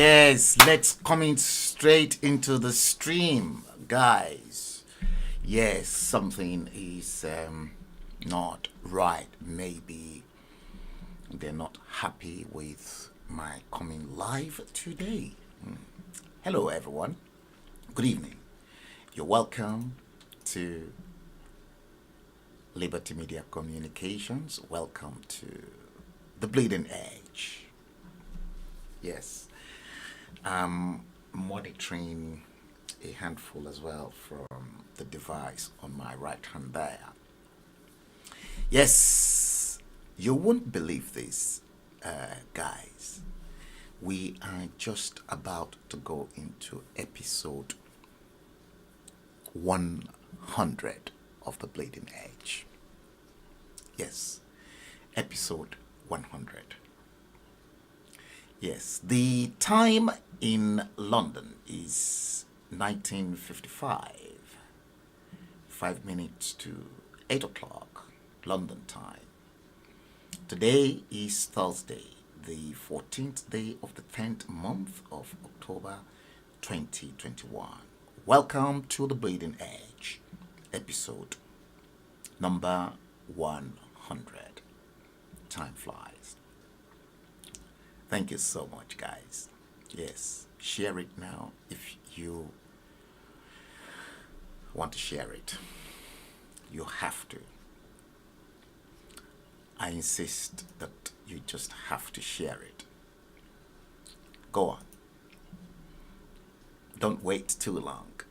Yes, let's come in straight into the stream, guys. Yes, something is not right. Maybe they're not happy with my coming live today. Hello, everyone. Good evening. You're welcome to Liberty Media Communications. Welcome to the Bleeding Edge. Yes. I'm monitoring a handful as well from the device on my right hand there. Yes, you won't believe this, guys. We are just about to go into episode 100 of the Bleeding Edge. Yes, episode 100. Yes, the time in London is 19:55, 5 minutes to 8 o'clock London time. Today is Thursday, the 14th day of the 10th month of October 2021. Welcome to the Bleeding Edge, episode number 100. Time flies. Thank you so much, guys. Yes, share it now if you want to share it. You have to. I insist that you just have to share it. Go on. Don't wait too long.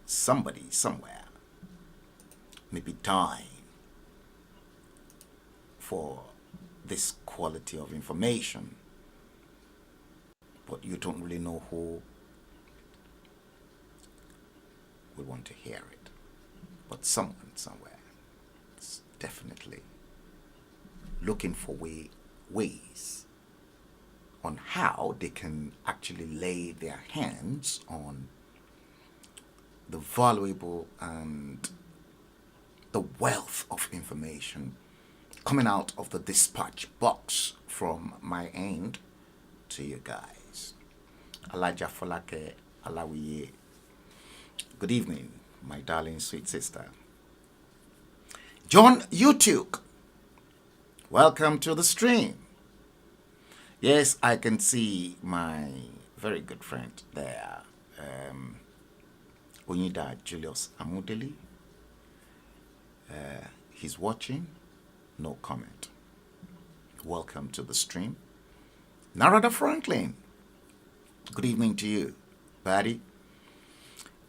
Somebody somewhere may be dying for this quality of information, but you don't really know who will want to hear it. But someone somewhere is definitely looking for ways on how they can actually lay their hands on the valuable and the wealth of information coming out of the dispatch box from my end to you guys. Alaja Folake Alawiye. Good evening, my darling sweet sister. John Utuk, welcome to the stream. Yes, I can see my very good friend there, Onida Julius Amudeli. He's watching, no comment. Welcome to the stream. Narada Franklin, good evening to you, buddy.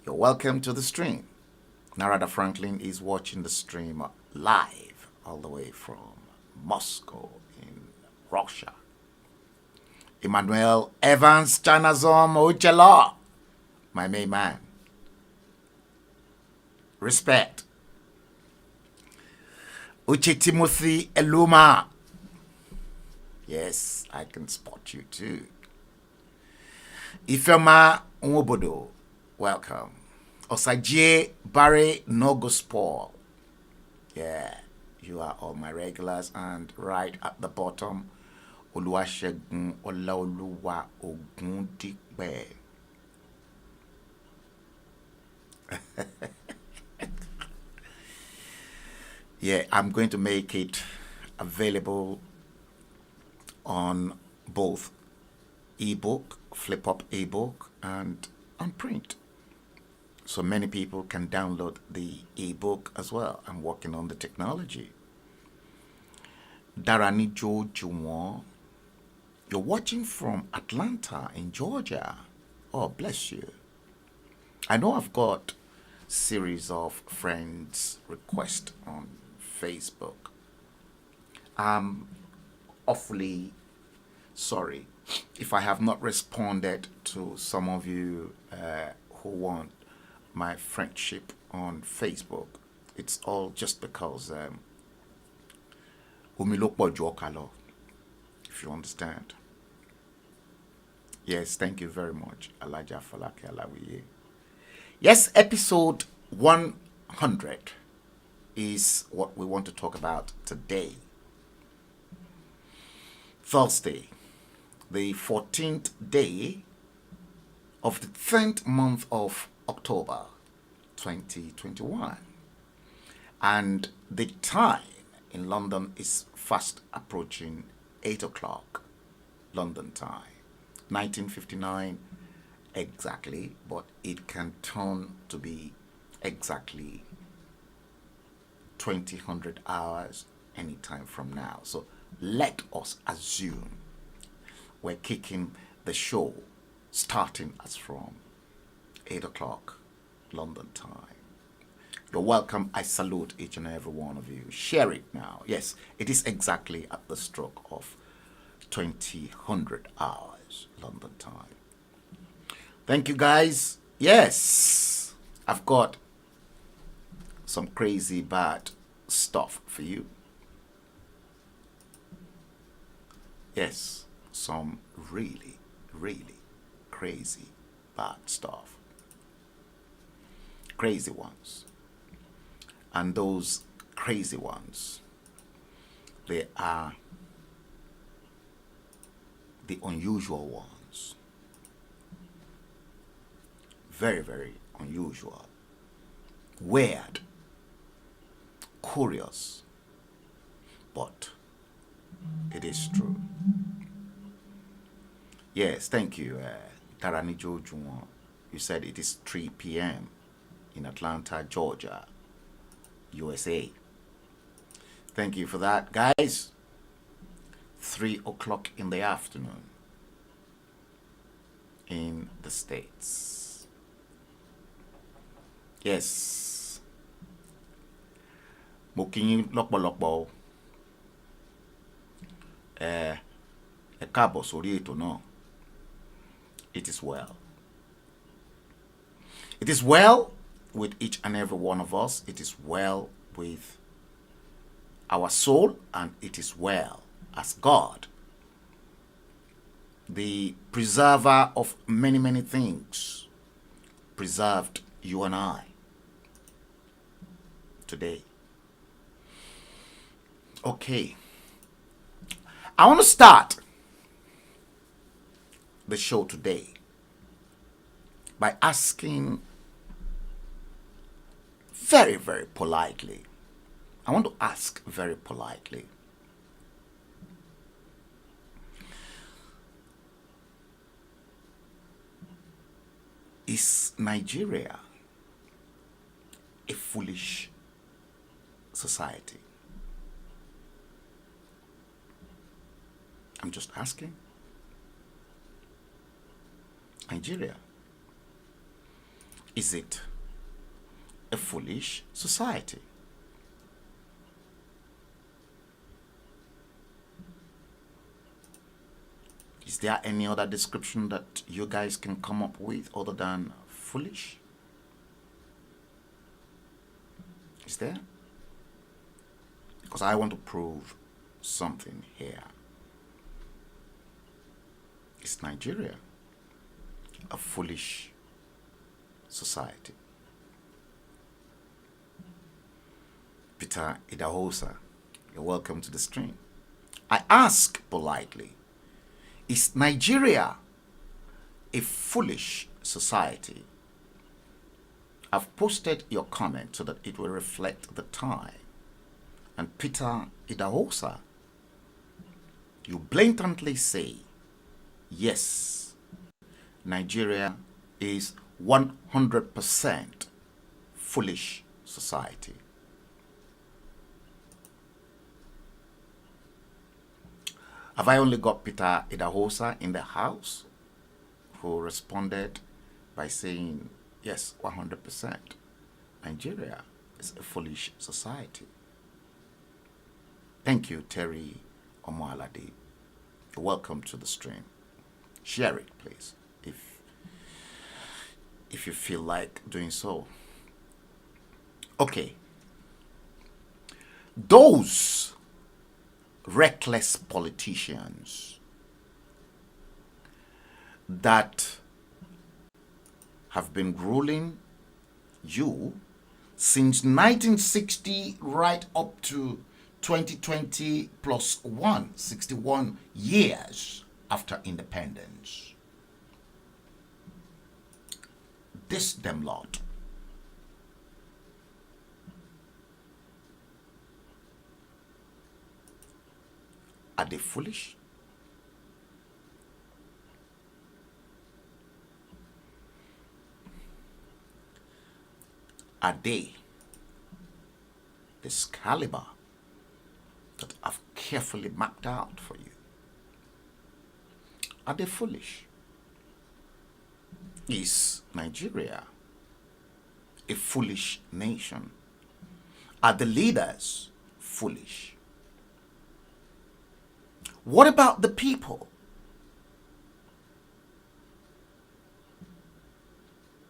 You're welcome to the stream. Narada Franklin is watching the stream live all the way from Moscow in Russia. Emmanuel Evans Chanazom Uchela, my main man. Respect. Uche Timothy Eluma. Yes, I can spot you too. Ifema Nwobodo, welcome. Osaje Barry Nogospol. Yeah, you are all my regulars. And right at the bottom, Oluwasegun Olaoluwa Ogundipe. Yeah, I'm going to make it available on both ebook, flip up ebook, and on print. So many people can download the ebook as well. I'm working on the technology. Darani Juwon, you're watching from Atlanta in Georgia. Oh, bless you. I know I've got series of friends request on Facebook. I'm awfully sorry if I have not responded to some of you who want my friendship on Facebook. It's all just because if you understand. Yes, thank you very much, Alaja Falake Alawiye. Yes, episode 100 is what we want to talk about today. Thursday, the 14th day of the 10th month of October 2021. And the time in London is fast approaching 8 o'clock London time. 1959 exactly, but it can turn to be exactly 2000 hours anytime from now. So let us assume we're kicking the show starting as from 8 o'clock London time. You're welcome. I salute each and every one of you. Share it now. Yes, it is exactly at the stroke of 2000 hours London time. Thank you, guys. Yes, I've got some crazy bad stuff for you. Yes, some really, really crazy bad stuff. Crazy ones. And those crazy ones, they are the unusual ones. Very, very unusual. Weird. Curious. But it is true. Yes, thank you, Tarani Jojuan. You said it is 3 p.m. in Atlanta, Georgia, USA. Thank you for that, guys. 3 o'clock in the afternoon in the States. Yes. Mo kí yín lọ́pọ̀lọpọ̀ ẹ káàbọ̀ sórí ètò náà. It is well. It is well with each and every one of us. It is well with our soul, and it is well as God, the preserver of many, many things, preserved you and I today. Okay. I want to start the show today by asking very, very politely. I want to ask very politely. Is Nigeria a foolish society? I'm just asking. Nigeria, is it a foolish society? Is there any other description that you guys can come up with other than foolish? Is there? Because I want to prove something here. Is Nigeria a foolish society? Peter Idahosa, you're welcome to the stream. I ask politely, is Nigeria a foolish society? I've posted your comment so that it will reflect the time. And Peter Idahosa, you blatantly say, yes, Nigeria is 100% foolish society. Have I only got Peter Idahosa in the house who responded by saying, yes, 100%. Nigeria is a foolish society. Thank you, Terry Omoalade. Welcome to the stream. Share it, please, if you feel like doing so. Okay. Those reckless politicians that have been ruling you since 1960 right up to 2020 plus 61 years after independence. this them lot. Are they foolish? Are they this caliber that I've carefully mapped out for you? Are they foolish? Is Nigeria a foolish nation? Are the leaders foolish? What about the people?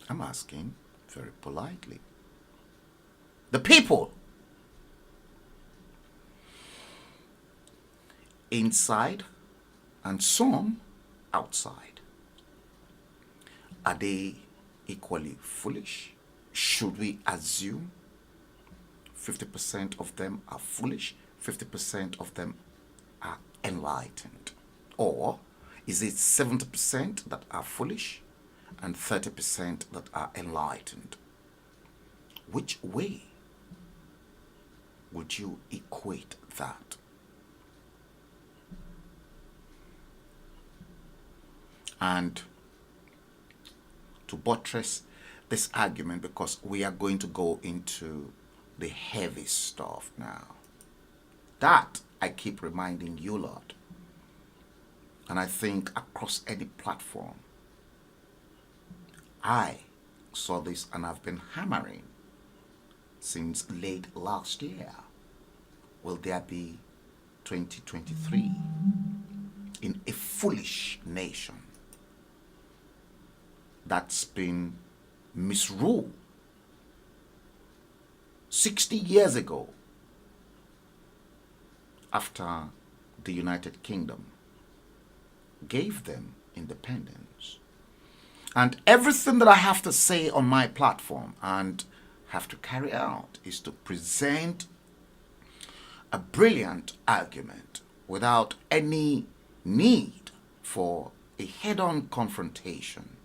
I'm asking very politely. The people inside and some outside, are they equally foolish? Should we assume 50% of them are foolish, 50% of them are enlightened? Or is it 70% that are foolish and 30% that are enlightened? Which way would you equate that? And to buttress this argument, because we are going to go into the heavy stuff now, that I keep reminding you lot, and I think across any platform, I saw this and I've been hammering since late last year. Will there be 2023 in a foolish nation that's been misruled 60 years ago after the United Kingdom gave them independence? And everything that I have to say on my platform and have to carry out is to present a brilliant argument without any need for a head-on confrontation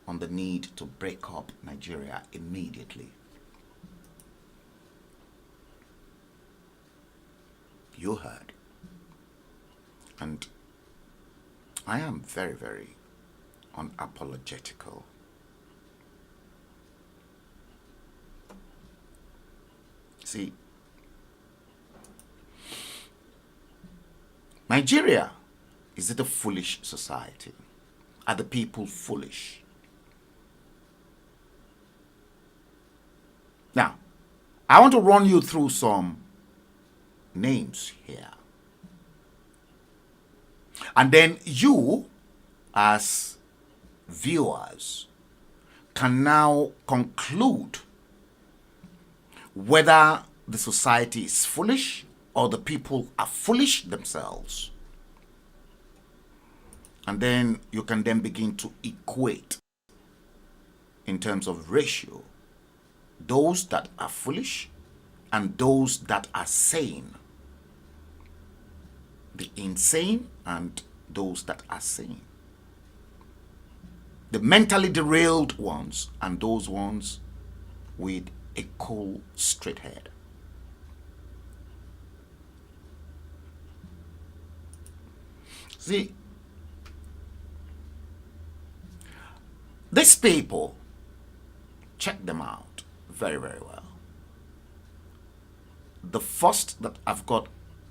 on the need to break up Nigeria immediately. You heard. And I am very, very unapologetical. See, Nigeria, is it a foolish society? Are the people foolish? Now, I want to run you through some names here. And then you, as viewers, can now conclude whether the society is foolish or the people are foolish themselves. And then you can then begin to equate in terms of ratio those that are foolish and those that are sane. The insane and those that are sane. The mentally derailed ones and those ones with a cool straight head. See, these people, check them out very, very well. The first that I've got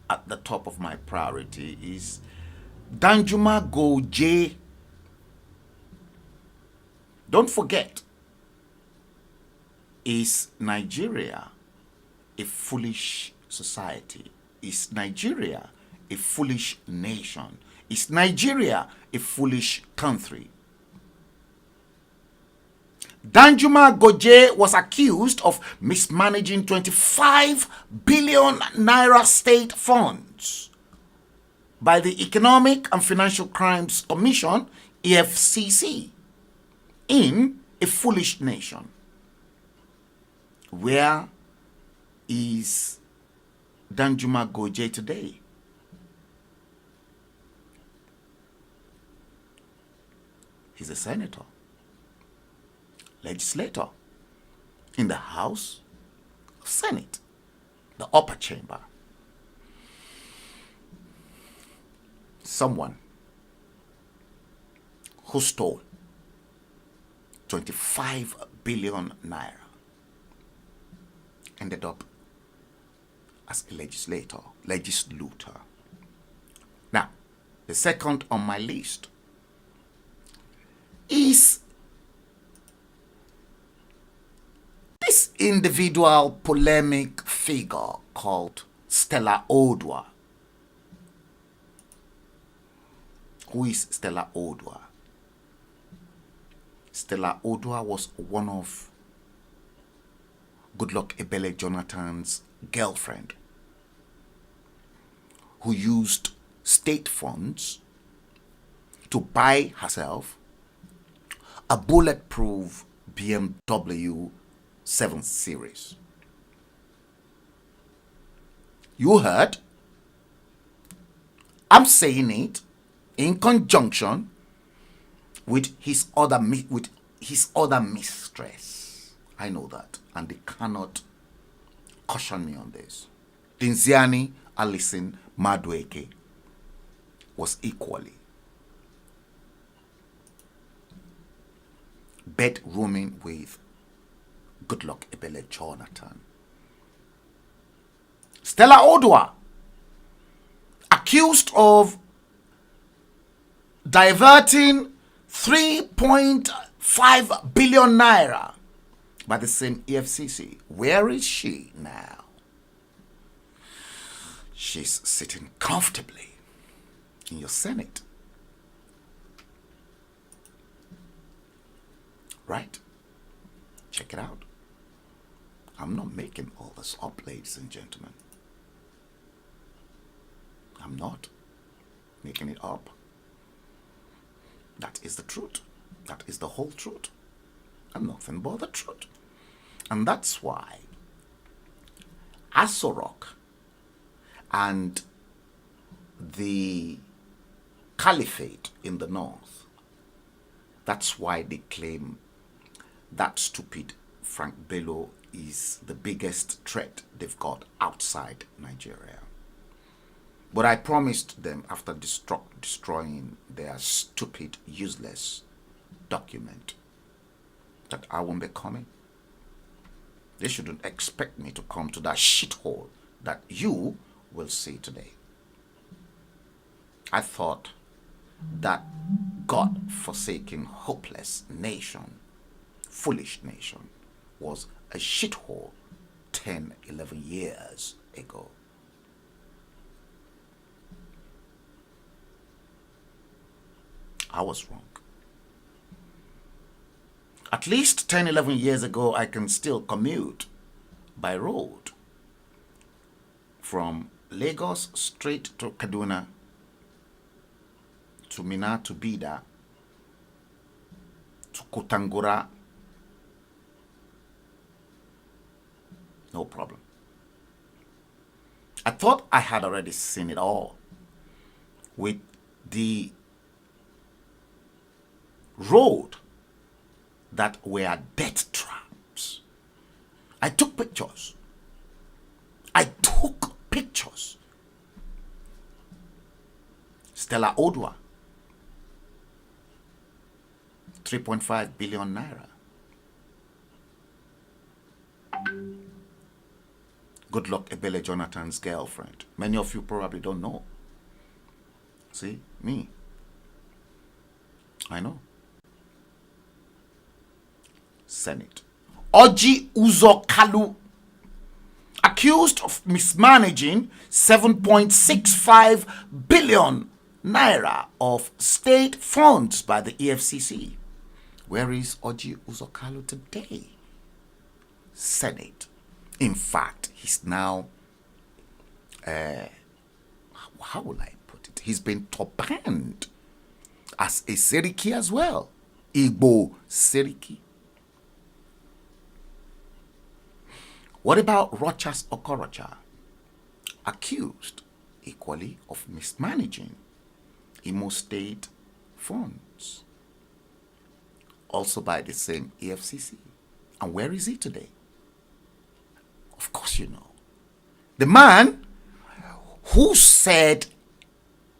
at the top of my priority is Danjuma Goje. Don't forget, is Nigeria a foolish society? Is Nigeria a foolish nation? Is Nigeria a foolish country? Danjuma Goje was accused of mismanaging 25 billion naira state funds by the Economic and Financial Crimes Commission, EFCC, in a foolish nation. Where is Danjuma Goje today? He's a senator. legislator in the House of Senate, the upper chamber. Someone who stole 25 billion naira ended up as a legislator. Now, the second on my list is this individual polemic figure called Stella Odua. Who is Stella Odua? Stella Odua was one of Goodluck Ebele Jonathan's girlfriend who used state funds to buy herself a bulletproof BMW 7 Series. You heard? I'm saying it in conjunction with his other mistress. I know that, and they cannot caution me on this. Dinziani Alison Madueke was equally bedrooming with Goodluck Ebele Jonathan. Stella Odua, accused of diverting 3.5 billion naira by the same EFCC. Where is she now? She's sitting comfortably in your Senate. Right? Check it out. I'm not making all this up, ladies and gentlemen. I'm not making it up. That is the truth. That is the whole truth. And nothing but the truth. And that's why Aso Rock and the caliphate in the north, that's why they claim that stupid Frank Bello is the biggest threat they've got outside Nigeria. But I promised them, after destroying their stupid, useless document, that I won't be coming. They shouldn't expect me to come to that shithole that you will see today. I thought that God-forsaken, hopeless nation, foolish nation, was a shithole 10, 11 years ago. I was wrong. At least 10, 11 years ago, I can still commute by road from Lagos straight to Kaduna, to Minna, to Bida, to Kotangura. No problem. I thought I had already seen it all with the road that were death traps. I took pictures. Stella Odua, 3.5 billion naira. Goodluck Ebele Jonathan's girlfriend. Many of you probably don't know. See, me. I know. Senate. Oji Uzo Kalu, accused of mismanaging 7.65 billion naira of state funds by the EFCC. Where is Oji Uzo Kalu today? Senate. In fact, he's now, how will I put it? He's been top-banned as a Seriki as well. Igbo Seriki. What about Rochas Okorocha? Accused equally of mismanaging Imo State funds. also by the same EFCC. And where is he today? Of course you know. The man who said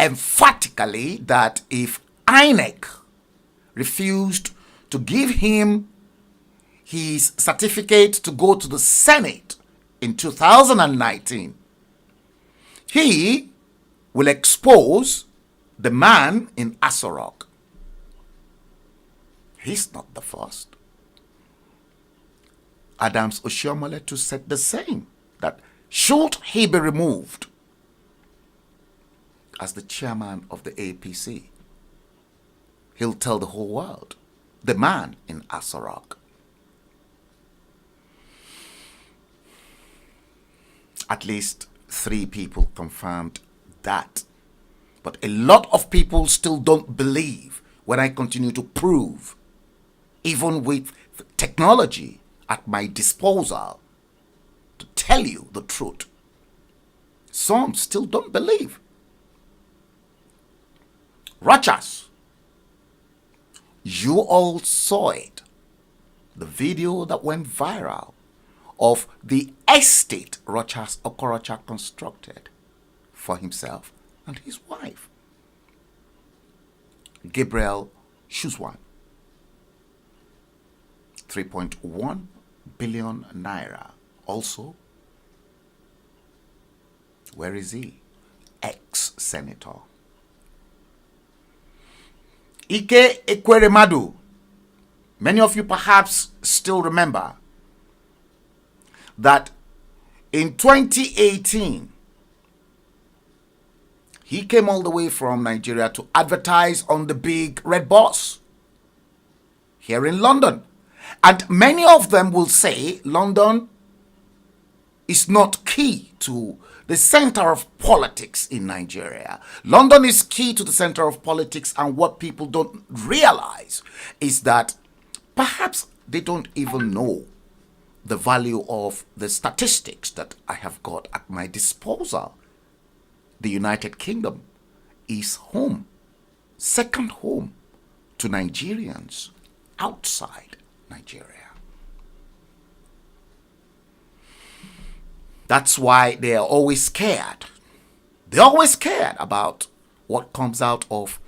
emphatically that if INEC refused to give him his certificate to go to the Senate in 2019, he will expose the man in Asorok. He's not the first. Adams Oshiomhole too said the same, that should he be removed as the chairman of the APC, he'll tell the whole world, the man in Asorok. At least 3 people confirmed that. But a lot of people still don't believe when I continue to prove, even with technology at my disposal, to tell you the truth. Some still don't believe. Rochas, you all saw it. The video that went viral of the estate Rochas Okorocha constructed for himself and his wife. Gabriel Shuswan, 3.1 billion naira. Also, where is he? Ex-senator. Ike Ekweremadu. Many of you perhaps still remember that in 2018, he came all the way from Nigeria to advertise on the big red bus here in London. And many of them will say London is not key to the center of politics in Nigeria. London is key to the center of politics, and what people don't realize is that perhaps they don't even know the value of the statistics that I have got at my disposal. The United Kingdom is home, second home to Nigerians outside Nigeria. That's why they are always scared. They're always scared about what comes out of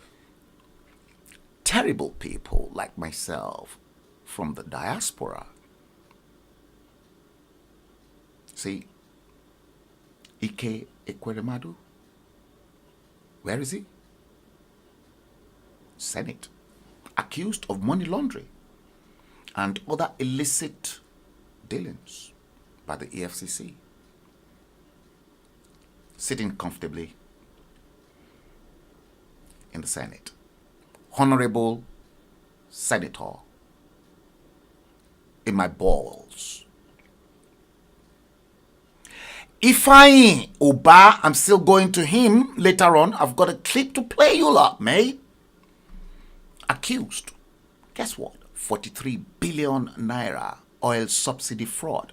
terrible people like myself from the diaspora. See, Ike Ekweremadu, where is he? Senate, accused of money laundering and other illicit dealings by the EFCC, sitting comfortably in the Senate. Honorable Senator in my balls. Ifeanyi Oba, I'm still going to him later on. I've got a clip to play you lot, mate. Accused. Guess what? 43 billion naira oil subsidy fraud.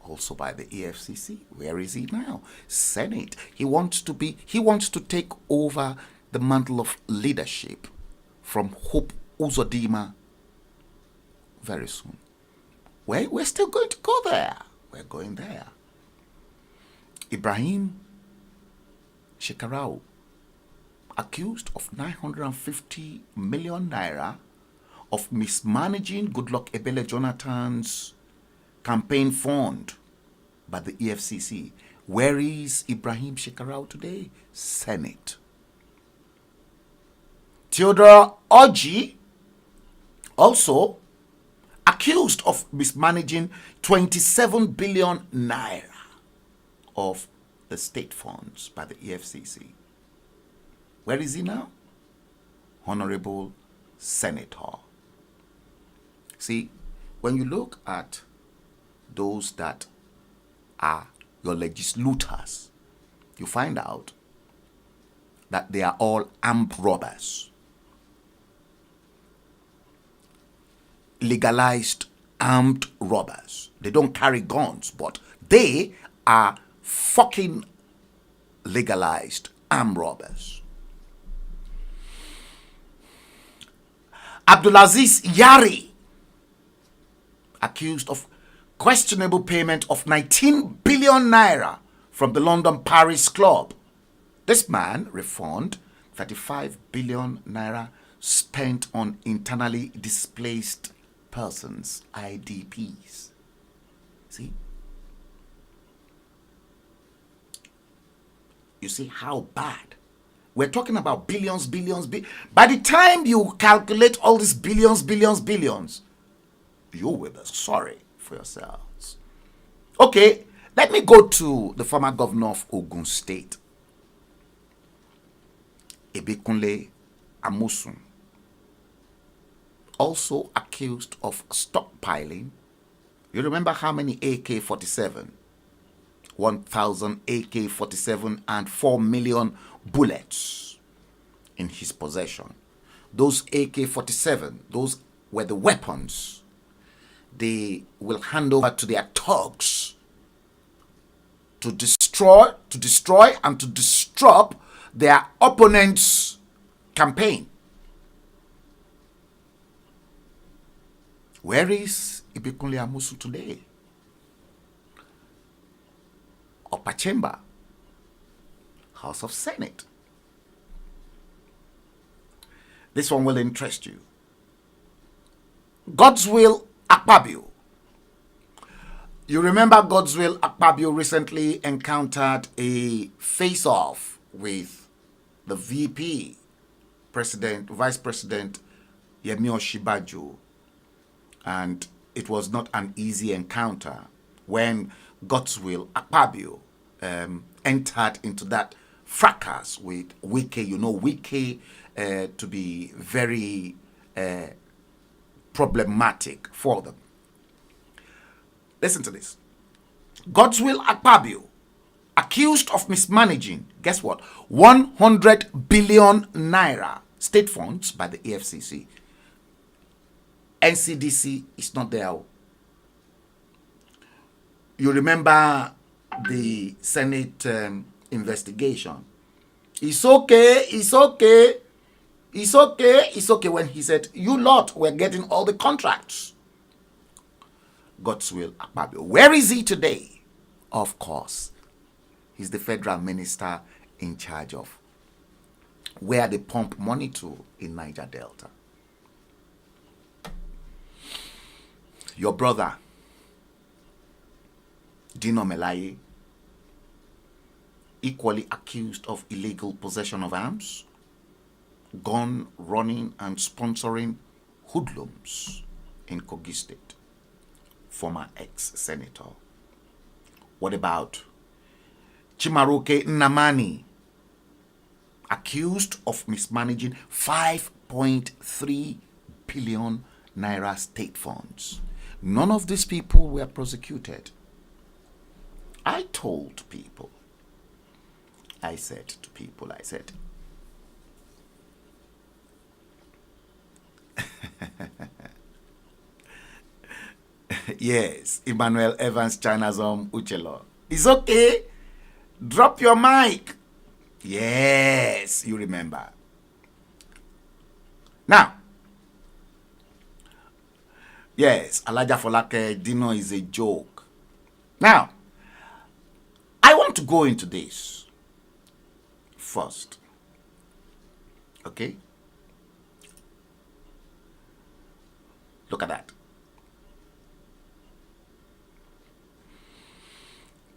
Also by the EFCC. Where is he now? Senate. He wants to take over the mantle of leadership from Hope Uzodinma very soon. We're still going to go there. We're going there. Ibrahim Shekarau, accused of 950 million naira of mismanaging Goodluck Ebele Jonathan's campaign fund by the EFCC. Where is Ibrahim Shekarau today? Senate. Theodore Orji, also accused of mismanaging 27 billion naira of the state funds by the EFCC. Where is he now? Honorable Senator. See, when you look at those that are your legislators, you find out that they are all armed robbers. Legalized armed robbers. They don't carry guns, but they are fucking legalized armed robbers. Abdulaziz Yari, accused of questionable payment of 19 billion naira from the London Paris Club. This man refunded 35 billion naira spent on internally displaced persons, IDPs. See? You see how bad? We're talking about billions. By the time you calculate all these billions, you will be sorry for yourselves. Okay, let me go to the former governor of Ogun State, Ebekunle Amosun, also accused of stockpiling. You remember how many AK-47? 1,000 AK-47 and 4 million bullets in his possession. Those AK-47, those were the weapons they will hand over to their thugs to destroy and to disrupt their opponent's campaign. Where is Ebekunle Amosun today? Upper Chamber, House of Senate. This one will interest you. Godswill Akpabio. You remember Godswill Akpabio recently encountered a face-off with the VP, Vice President Yemi Osinbajo, and it was not an easy encounter when Godswill Akpabio entered into that fracas with Wike. You know Wike to be very problematic for them. Listen to this. Godswill Akpabio, accused of mismanaging, guess what? 100 billion naira state funds by the EFCC. NCDC is not there. You remember the Senate investigation. It's okay when he said, you lot were getting all the contracts. Godswill Akpabio. Where is he today? Of course, he's the federal minister in charge of where they pump money to in Niger Delta. Your brother, Dino Melaye, equally accused of illegal possession of arms, gun running and sponsoring hoodlums in Kogi State. Former ex-senator. What about Chimaroke Nnamani, accused of mismanaging 5.3 billion naira state funds? None of these people were prosecuted. I told people, I said, yes, Emmanuel Evans Chinazom Uchelo. It's okay. Drop your mic. Yes, you remember. Now, yes, Alaja Folake Dino is a joke. Now, I want to go into this first. Okay? Look at that.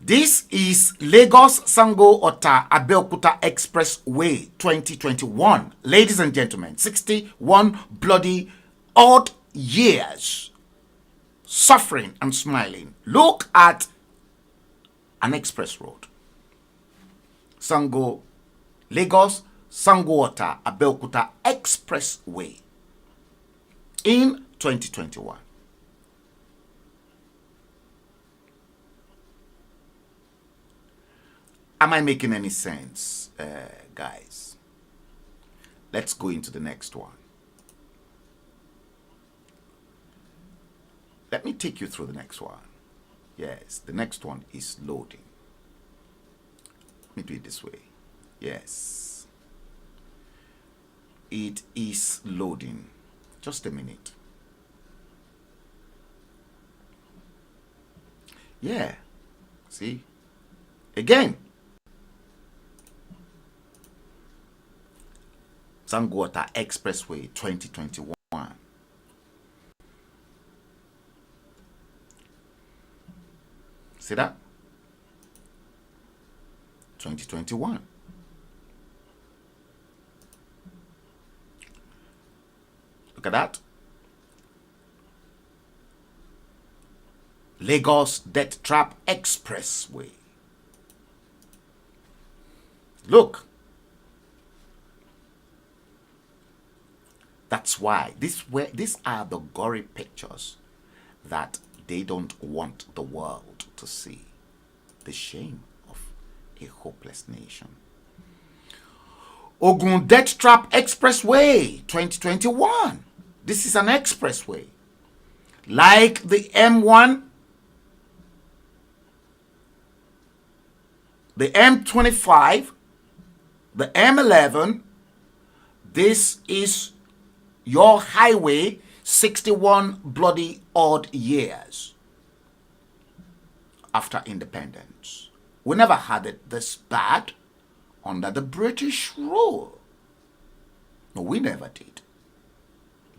This is Lagos Sango Ota Abeokuta Expressway 2021. Ladies and gentlemen, 61 bloody odd years suffering and smiling. Look at an express road. Lagos Sango Ota Abeokuta Expressway in 2021. Am I making any sense, guys? Let's go into the next one. Let me take you through the next one. Yes, the next one is loading. Let me do it this way. Yes. It is loading. Just a minute. Yeah. See? Again. Zangota Expressway 2021. See that? 2021. Look at that. Lagos Death Trap Expressway. Look. That's why these are the gory pictures that they don't want the world to see. The shame of a hopeless nation. Ogun Death Trap Expressway 2021. This is an expressway. Like the M1, the M25, the M11, this is your highway 61 bloody odd years after independence. We never had it this bad under the British rule. No, we never did.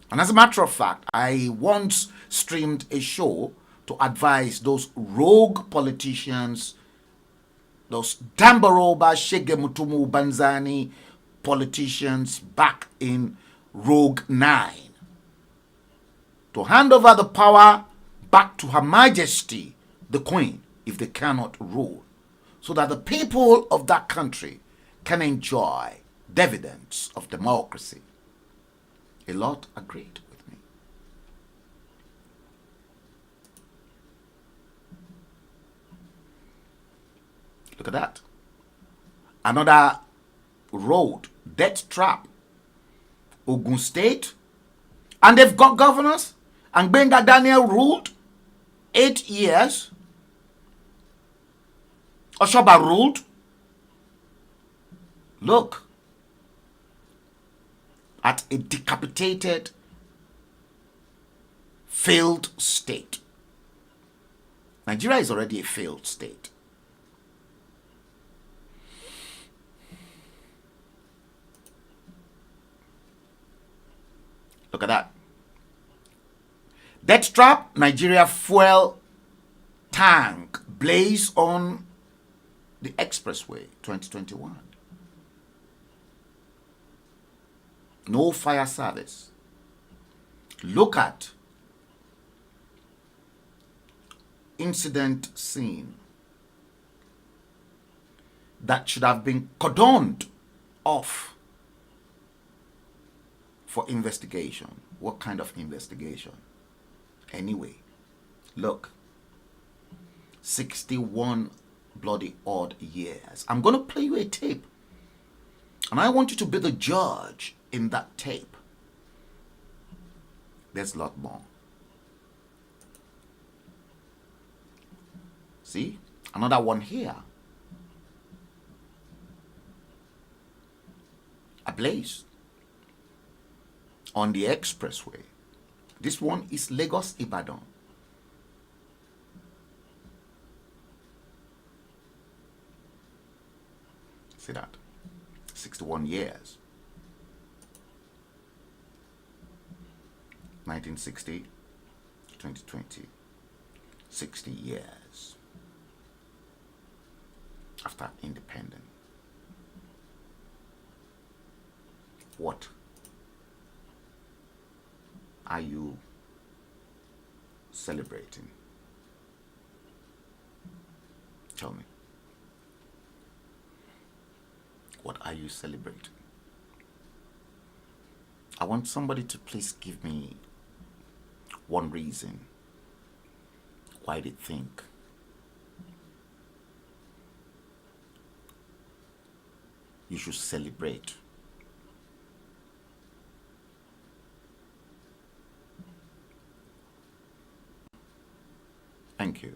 And as a matter of fact, I once streamed a show to advise those rogue politicians, those Dambaroba, Shegemutumu, Banzani politicians back in Rogue 9, to hand over the power back to Her Majesty, the Queen, if they cannot rule, so that the people of that country can enjoy dividends of democracy. A lot agreed with me. Look at that. Another road, death trap, Ogun State, and they've got governors. And Benga Daniel ruled 8 years. Oshoba ruled. Look at a decapitated, failed state. Nigeria is already a failed state. Look at that. Death trap, Nigeria fuel tank blaze on the expressway 2021. No fire service. Look at incident scene that should have been cordoned off for investigation. What kind of investigation? Anyway, look, 61 bloody odd years. I'm going to play you a tape, and I want you to be the judge in that tape. There's a lot more. See, another one here. Ablaze on the expressway. This one is Lagos Ibadan. See that? 61 years. 1960, 2020. 60 years after independence. What are you celebrating? Tell me. What are you celebrating? I want somebody to please give me one reason why they think you should celebrate. Thank you.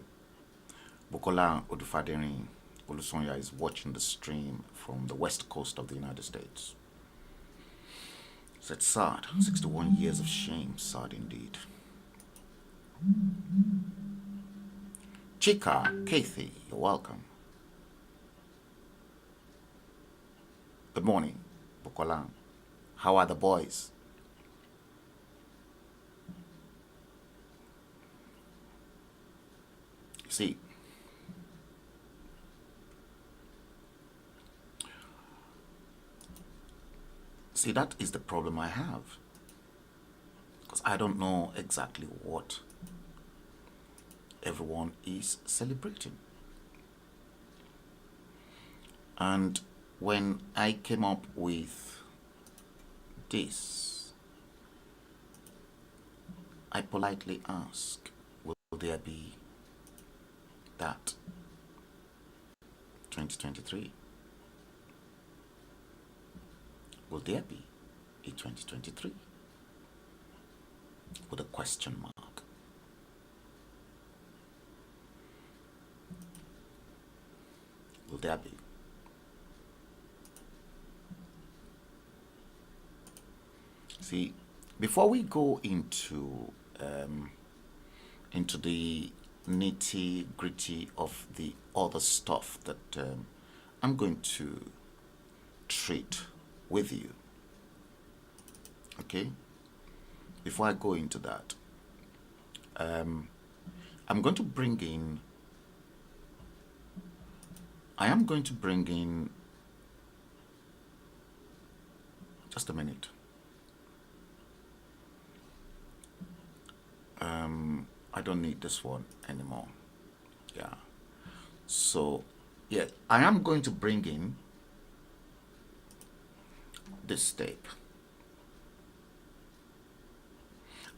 Bukola Odufadering Olusonya is watching the stream from the west coast of the United States. So it's sad. 61 years of shame. Sad indeed. Chika, Kathy, you're welcome. Good morning, Bukolang. How are the boys? See, that is the problem I have. Because I don't know exactly what everyone is celebrating. And when I came up with this, I politely asked, will there be that 2023? Will there be a 2023? With a question mark. Will there be? See, before we go into the nitty-gritty of the other stuff that I'm going to treat with you, okay? Before I go into that, I'm going to bring in, just a minute. I don't need this one anymore. Yeah. So, yeah, I am going to bring in this tape.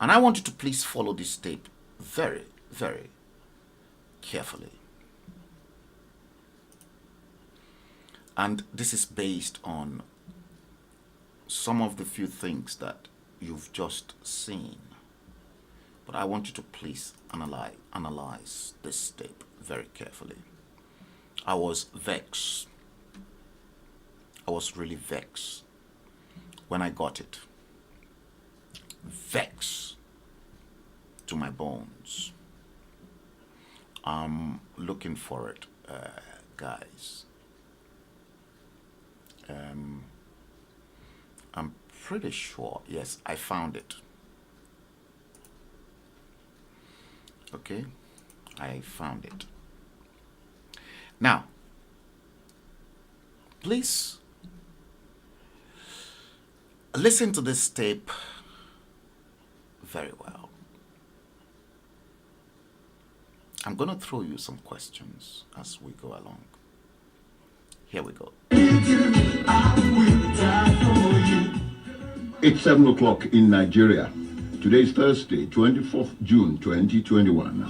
And I want you to please follow this tape very, very carefully. And this is based on some of the few things that you've just seen. But I want you to please analyze this tape very carefully. I was vexed. I was really vexed when I got it. Vexed to my bones. I'm looking for it, guys. I'm pretty sure, yes, I found it. Okay, I found it. Now, please listen to this tape very well. I'm going to throw you some questions as we go along. Here we go. It's 7 o'clock in Nigeria. Today is Thursday, 24th June 2021.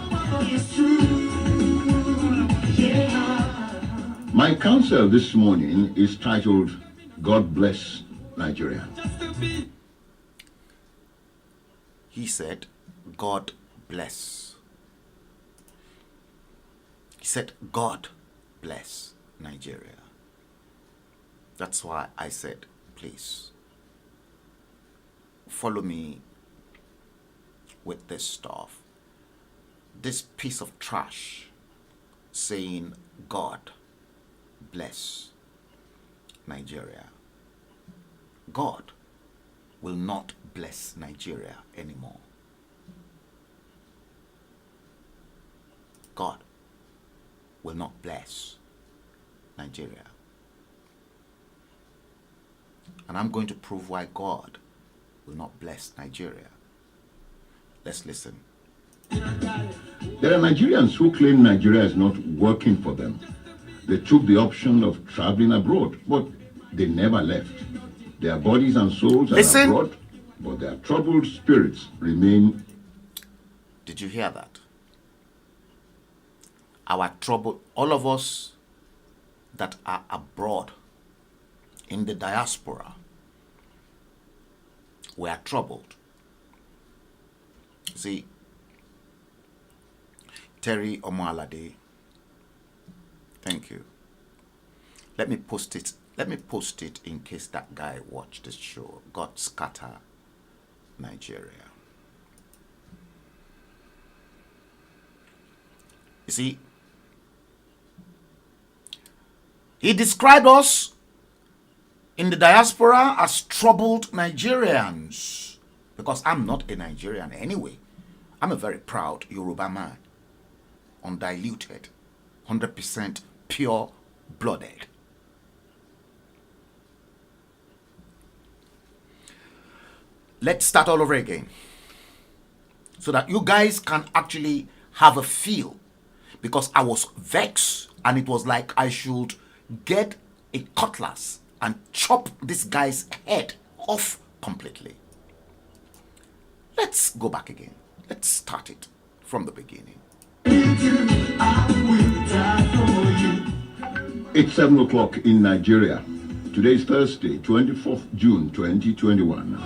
My counsel this morning is titled, God Bless Nigeria. He said, God bless. He said, God bless Nigeria. That's why I said, please, follow me with this stuff. This piece of trash saying, God bless Nigeria. God will not bless Nigeria anymore. God will not bless Nigeria. And I'm going to prove why God will not bless Nigeria. Let's listen. There are Nigerians who claim Nigeria is not working for them. They took the option of traveling abroad, but they never left. Their bodies and souls are abroad, but their troubled spirits remain. Did you hear that? Our trouble, all of us that are abroad in the diaspora, we are troubled. See, Terry Omoalade, thank you. Let me post it Let me post it in case that guy watched this show. God scatter Nigeria. You see, he described us in the diaspora as troubled Nigerians, because I'm not a Nigerian anyway. I'm a very proud Yoruba man, undiluted, 100% pure-blooded. Let's start all over again so that you guys can actually have a feel, because I was vexed and it was like I should get a cutlass and chop this guy's head off completely. Let's go back again. Let's start it from the beginning. It's 7 o'clock in Nigeria. Today is Thursday, 24th June 2021.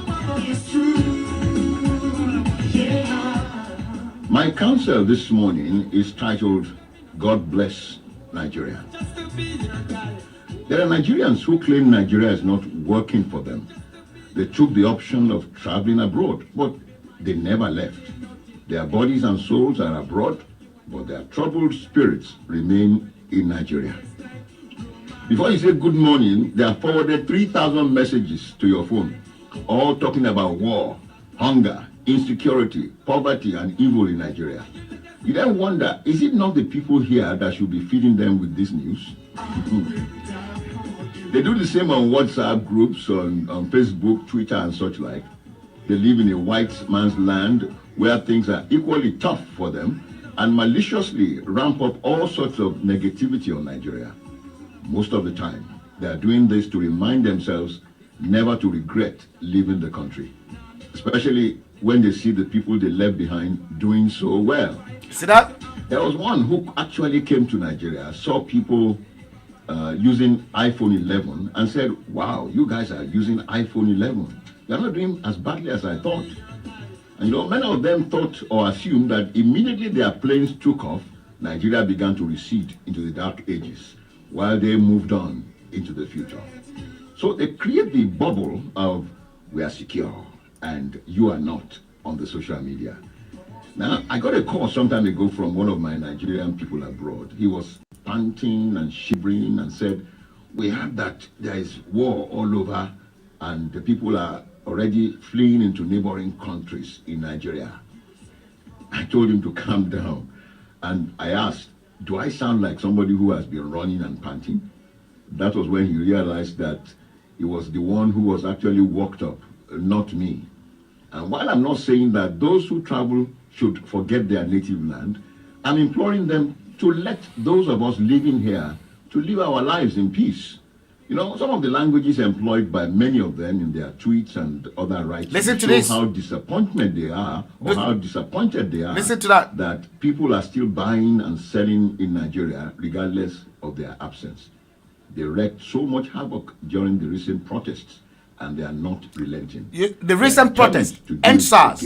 My counsel this morning is titled, God Bless Nigeria. There are Nigerians who claim Nigeria is not working for them. They took the option of traveling abroad, but they never left. Their bodies and souls are abroad, but their troubled spirits remain in Nigeria. Before you say good morning, they have forwarded 3,000 messages to your phone, all talking about war, hunger, insecurity, poverty, and evil in Nigeria. You then wonder, is it not the people here that should be feeding them with this news? They do the same on WhatsApp groups, on Facebook, Twitter, and such like. They live in a white man's land where things are equally tough for them, and maliciously ramp up all sorts of negativity on Nigeria. Most of the time, they are doing this to remind themselves never to regret leaving the country, especially when they see the people they left behind doing so well. See that? There was one who actually came to Nigeria, saw people using iPhone 11 and said, wow, you guys are using iPhone 11. You're not doing as badly as I thought. And many of them thought or assumed that immediately their planes took off, Nigeria began to recede into the dark ages while they moved on into the future. So they create the bubble of we are secure and you are not on the social media. Now, I got a call some time ago from one of my Nigerian people abroad. He was panting and shivering and said, we heard that there is war all over and the people are already fleeing into neighboring countries in Nigeria. I told him to calm down. And I asked, do I sound like somebody who has been running and panting? That was when he realized that he was the one who was actually worked up, not me. And while I'm not saying that those who travel should forget their native land, I'm imploring them to let those of us living here to live our lives in peace. Some of the languages employed by many of them in their tweets and other writings Listen to show this. how disappointed they are, or how disappointed they are. Listen to that. That people are still buying and selling in Nigeria regardless of their absence. They wreaked so much havoc during the recent protests, and they are not relenting. The recent protest, EndSARS,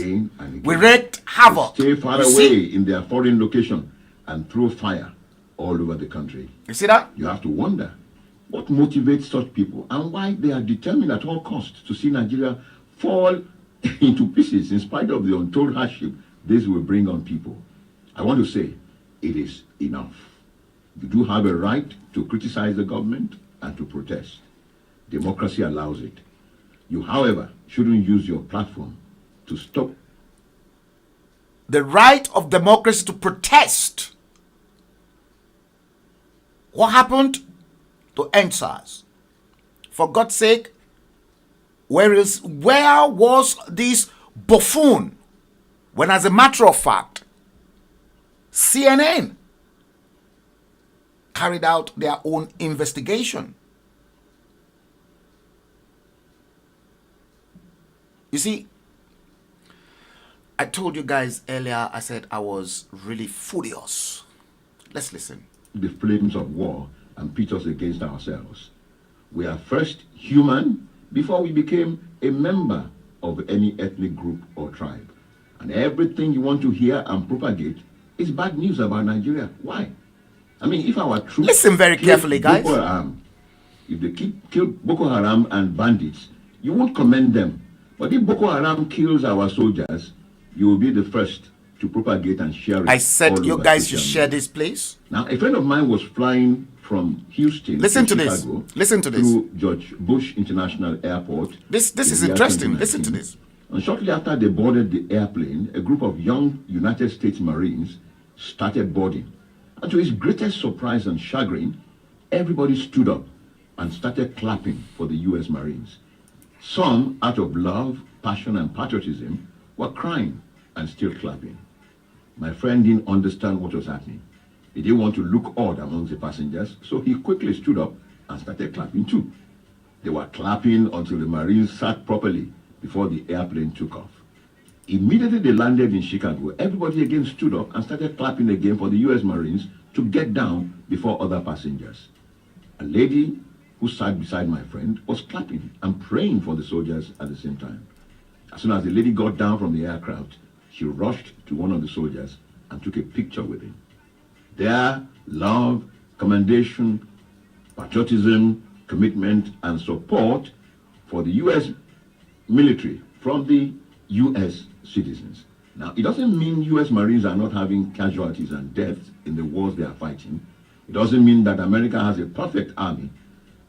we wreaked havoc. Stay far away in their foreign location and throw fire all over the country. You see that? You have to wonder what motivates such people and why they are determined at all costs to see Nigeria fall into pieces in spite of the untold hardship this will bring on people. I want to say, it is enough. You do have a right to criticize the government and to protest. Democracy allows it. You, however, shouldn't use your platform to stop the right of democracy to protest. What happened to EndSARS? For God's sake, where was this buffoon when, as a matter of fact, CNN carried out their own investigation? You see, I told you guys earlier, I said I was really furious. Let's listen. The flames of war and pit us against ourselves. We are first human before we became a member of any ethnic group or tribe. And everything you want to hear and propagate is bad news about Nigeria. Why? I mean, if our troops... Listen very carefully, guys. if they kill Boko Haram and bandits, you won't commend them. But if Boko Haram kills our soldiers, you will be the first to propagate and share it. I said you guys should share this, please. Now, a friend of mine was flying from Houston to Chicago. Listen to this. Through George Bush International Airport. This is interesting. Listen to this. And shortly after they boarded the airplane, a group of young United States Marines started boarding. And to his greatest surprise and chagrin, everybody stood up and started clapping for the U.S. Marines. Some, out of love, passion, and patriotism, were crying and still clapping. My friend didn't understand what was happening. He didn't want to look odd among the passengers, so he quickly stood up and started clapping too. They were clapping until the Marines sat properly before the airplane took off. Immediately they landed in Chicago, everybody again stood up and started clapping again for the U.S. Marines to get down before other passengers. A lady who sat beside my friend was clapping and praying for the soldiers at the same time. As soon as the lady got down from the aircraft, she rushed to one of the soldiers and took a picture with him. Their love, commendation, patriotism, commitment, and support for the U.S. military from the U.S. citizens. Now, it doesn't mean U.S. Marines are not having casualties and deaths in the wars they are fighting. It doesn't mean that America has a perfect army.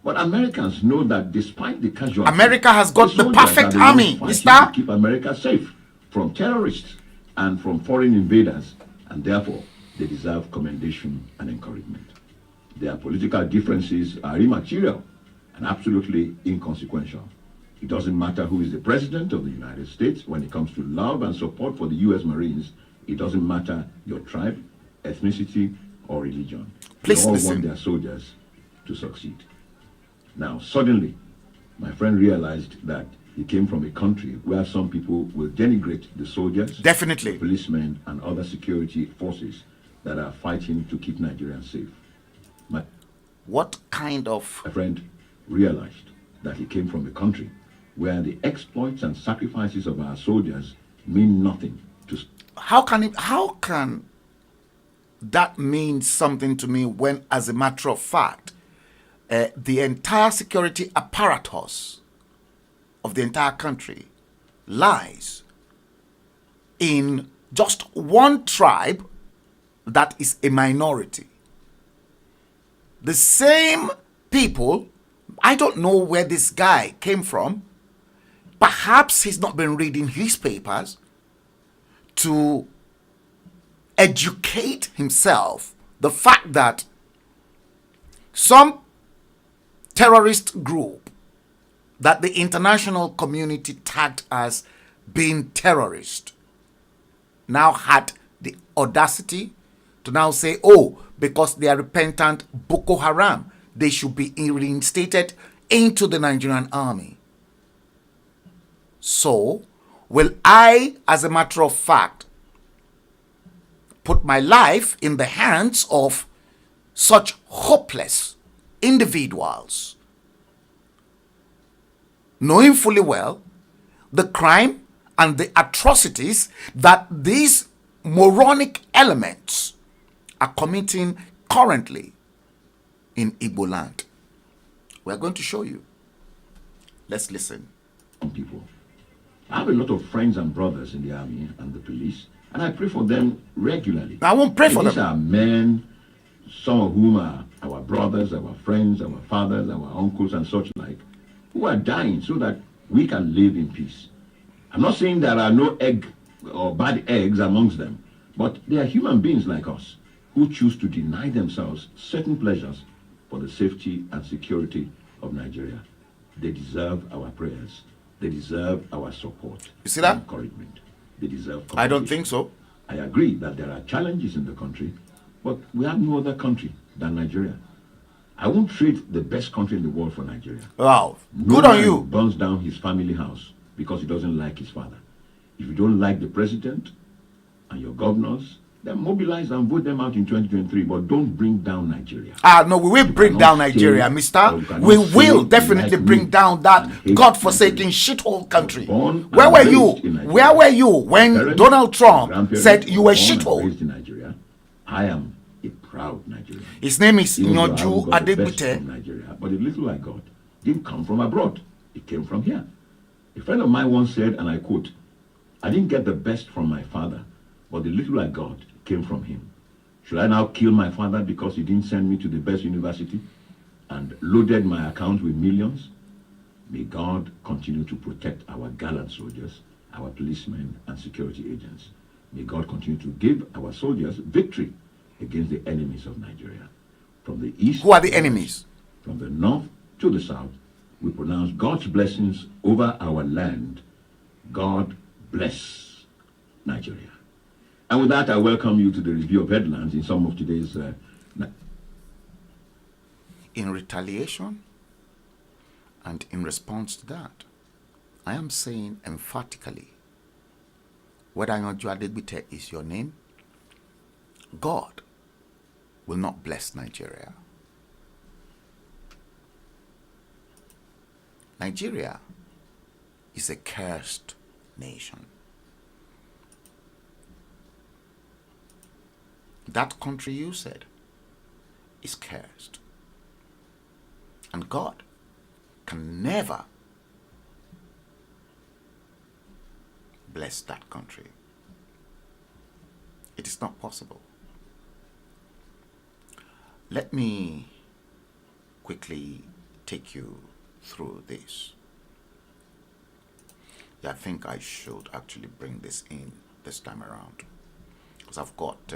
But Americans know that despite the casualties, America has got the perfect army, mister. To keep America safe from terrorists and from foreign invaders, and therefore they deserve commendation and encouragement. Their political differences are immaterial and absolutely inconsequential. It doesn't matter who is the president of the United States when it comes to love and support for the U.S. Marines. It doesn't matter your tribe, ethnicity, or religion. Please they all listen. want their soldiers to succeed. Now, suddenly, my friend realized that he came from a country where some people will denigrate the soldiers, definitely, the policemen, and other security forces that are fighting to keep Nigerians safe. My friend realized that he came from a country where the exploits and sacrifices of our soldiers mean nothing to... How can that mean something to me when, as a matter of fact, the entire security apparatus of the entire country lies in just one tribe that is a minority? The same people, I don't know where this guy came from. Perhaps he's not been reading his papers to educate himself. The fact that some terrorist group that the international community tagged as being terrorist now had the audacity to now say, oh, because they are repentant Boko Haram, they should be reinstated into the Nigerian army. So, will I, as a matter of fact, put my life in the hands of such hopeless individuals, knowing fully well the crime and the atrocities that these moronic elements are committing currently in Igbo land? We're going to show you. Let's listen. People. I have a lot of friends and brothers in the army and the police, and I pray for them regularly. I won't pray for them. These are men, some of whom are our brothers, our friends, our fathers, our uncles, and such like, who are dying so that we can live in peace. I'm not saying there are no egg or bad eggs amongst them, but they are human beings like us who choose to deny themselves certain pleasures for the safety and security of Nigeria. They deserve our prayers. They deserve our support. You see that? Encouragement. They deserve. I don't think so. I agree that there are challenges in the country, but we have no other country than Nigeria. I won't trade the best country in the world for Nigeria. Wow. No Good on man you. Burns down his family house because he doesn't like his father. If you don't like the president and your governors, then mobilize and vote them out in 2023, but don't bring down Nigeria. No, we will bring down Nigeria, mister. We will definitely bring down that godforsaken shithole country. Where were you? Where were you when Donald Trump said you were shithole? I am a proud Nigerian. His name is Nyoju Adegbite. But the little I got didn't come from abroad. It came from here. A friend of mine once said, and I quote, "I didn't get the best from my father, but the little I got came from him. Should I now kill my father because he didn't send me to the best university and loaded my account with millions?" May God continue to protect our gallant soldiers, our policemen and security agents. May God continue to give our soldiers victory against the enemies of Nigeria. From the east, Who are the enemies? From the north to the south, we pronounce God's blessings over our land. God bless Nigeria. And with that, I welcome you to the review of headlines in some of today's... In retaliation and in response to that, I am saying emphatically, whether Anyoju Adegbite is your name, God will not bless Nigeria. Nigeria is a cursed nation. That country you said is cursed. And God can never bless that country. It is not possible. Let me quickly take you through this. Yeah, I think I should actually bring this in this time around, because I've got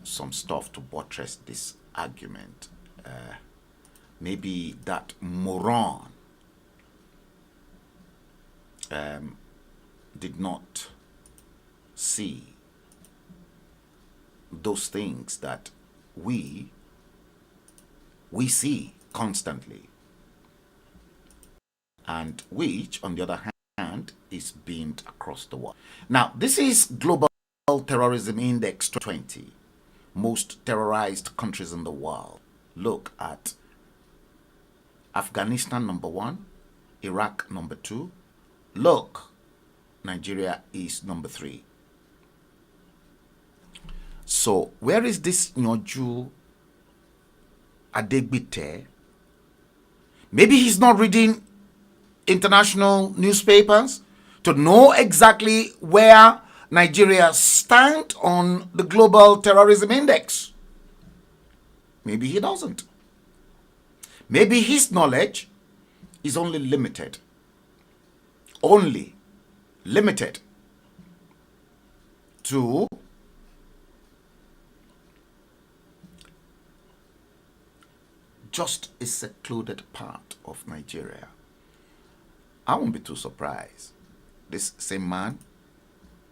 some stuff to buttress this argument. Maybe that moron did not see those things that we see constantly, and which, on the other hand, is beamed across the world. Now, this is Global Terrorism Index 20, most terrorized countries in the world. Look at Afghanistan number 1, Iraq number 2. Look, Nigeria is number 3. So where is this Anyoju Adegbite? Maybe he's not reading international newspapers to know exactly where Nigeria stands on the Global Terrorism Index. Maybe he doesn't. Maybe his knowledge is only limited to just a secluded part of Nigeria. I won't be too surprised. This same man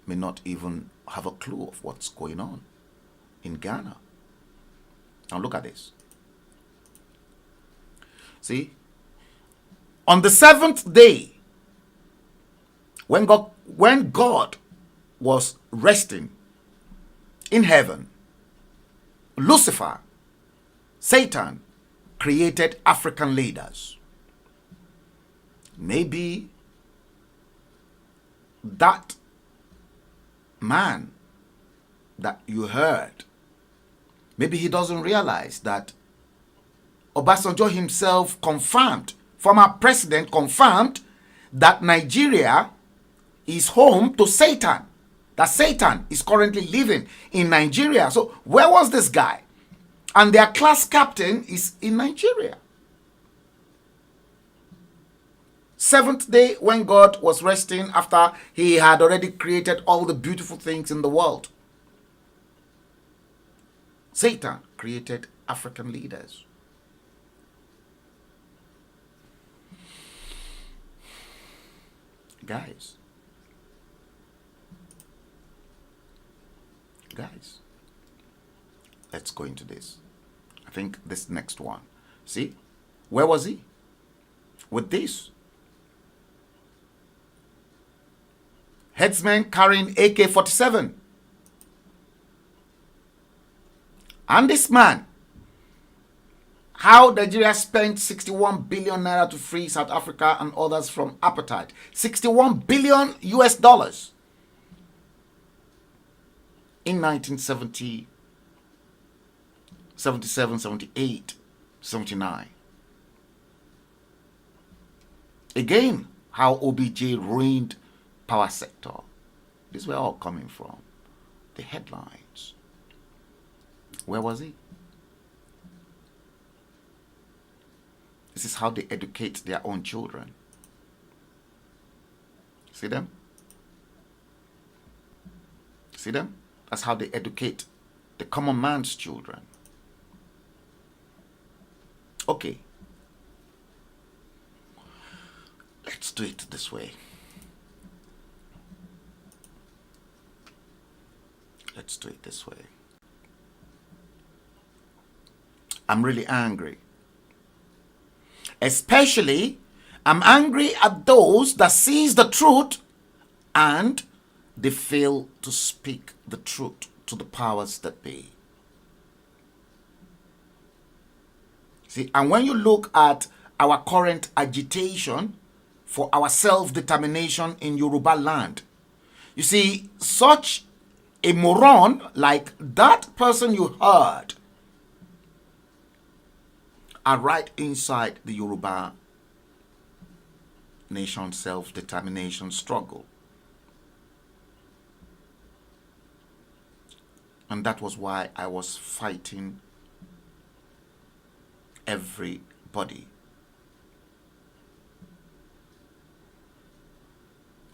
may not even have a clue of what's going on in Ghana. Now look at this. See, on the 7th day, when God was resting in heaven, Lucifer, Satan, created African leaders. Maybe that man that you heard, maybe he doesn't realize that Obasanjo himself confirmed, former president confirmed, that Nigeria is home to Satan. That Satan is currently living in Nigeria. So where was this guy? And their class captain is in Nigeria. 7th day, when God was resting after he had already created all the beautiful things in the world, Satan created African leaders. Guys, let's go into this. I think this next one. See, where was he with this? Herdsmen carrying AK-47. And this man, how Nigeria spent 61 billion naira to free South Africa and others from apartheid. 61 billion US dollars in 1970, 77, 78, 79. Again, how OBJ ruined power sector. These were all coming from the headlines. Where was he? This is how they educate their own children. See them? See them? That's how they educate the common man's children. Okay. Let's do it this way. Let's do it this way. I'm really angry. Especially, I'm angry at those that sees the truth and they fail to speak the truth to the powers that be. See, and when you look at our current agitation for our self-determination in Yoruba land, you see, such a moron like that person you heard are right inside the Yoruba nation self-determination struggle. And that was why I was fighting everybody.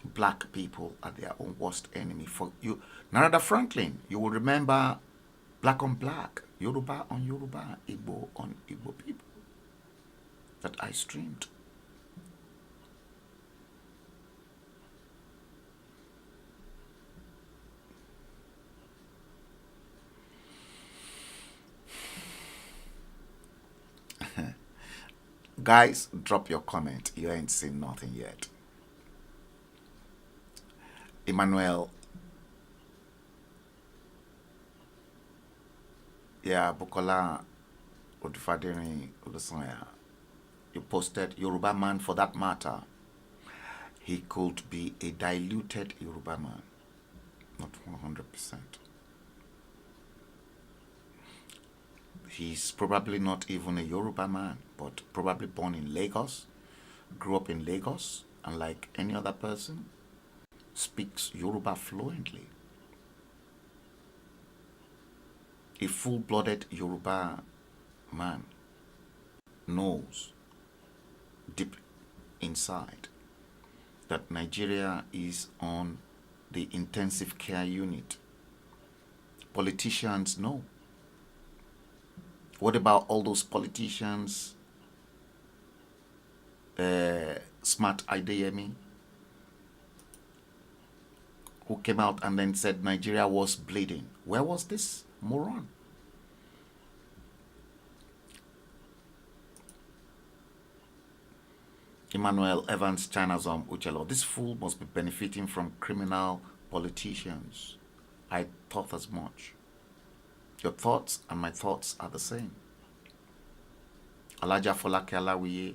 Black people are their own worst enemy. For you, Narada Franklin, you will remember black on black, Yoruba on Yoruba, Igbo on Igbo people that I streamed. Guys, drop your comment. You ain't seen nothing yet. Emmanuel. Yeah, Bukola Odufadiri Olusoya. You posted Yoruba man for that matter. He could be a diluted Yoruba man. Not 100%. He's probably not even a Yoruba man, but probably born in Lagos, grew up in Lagos, and like any other person, speaks Yoruba fluently. A full-blooded Yoruba man knows deep inside that Nigeria is on the intensive care unit. Politicians know. What about all those politicians, Smart Ideyemi, who came out and then said Nigeria was bleeding? Where was this moron? Emmanuel Evans Chanazom Uchelo. This fool must be benefiting from criminal politicians. I thought as much. Your thoughts and my thoughts are the same. Alaja Folake Alawiye.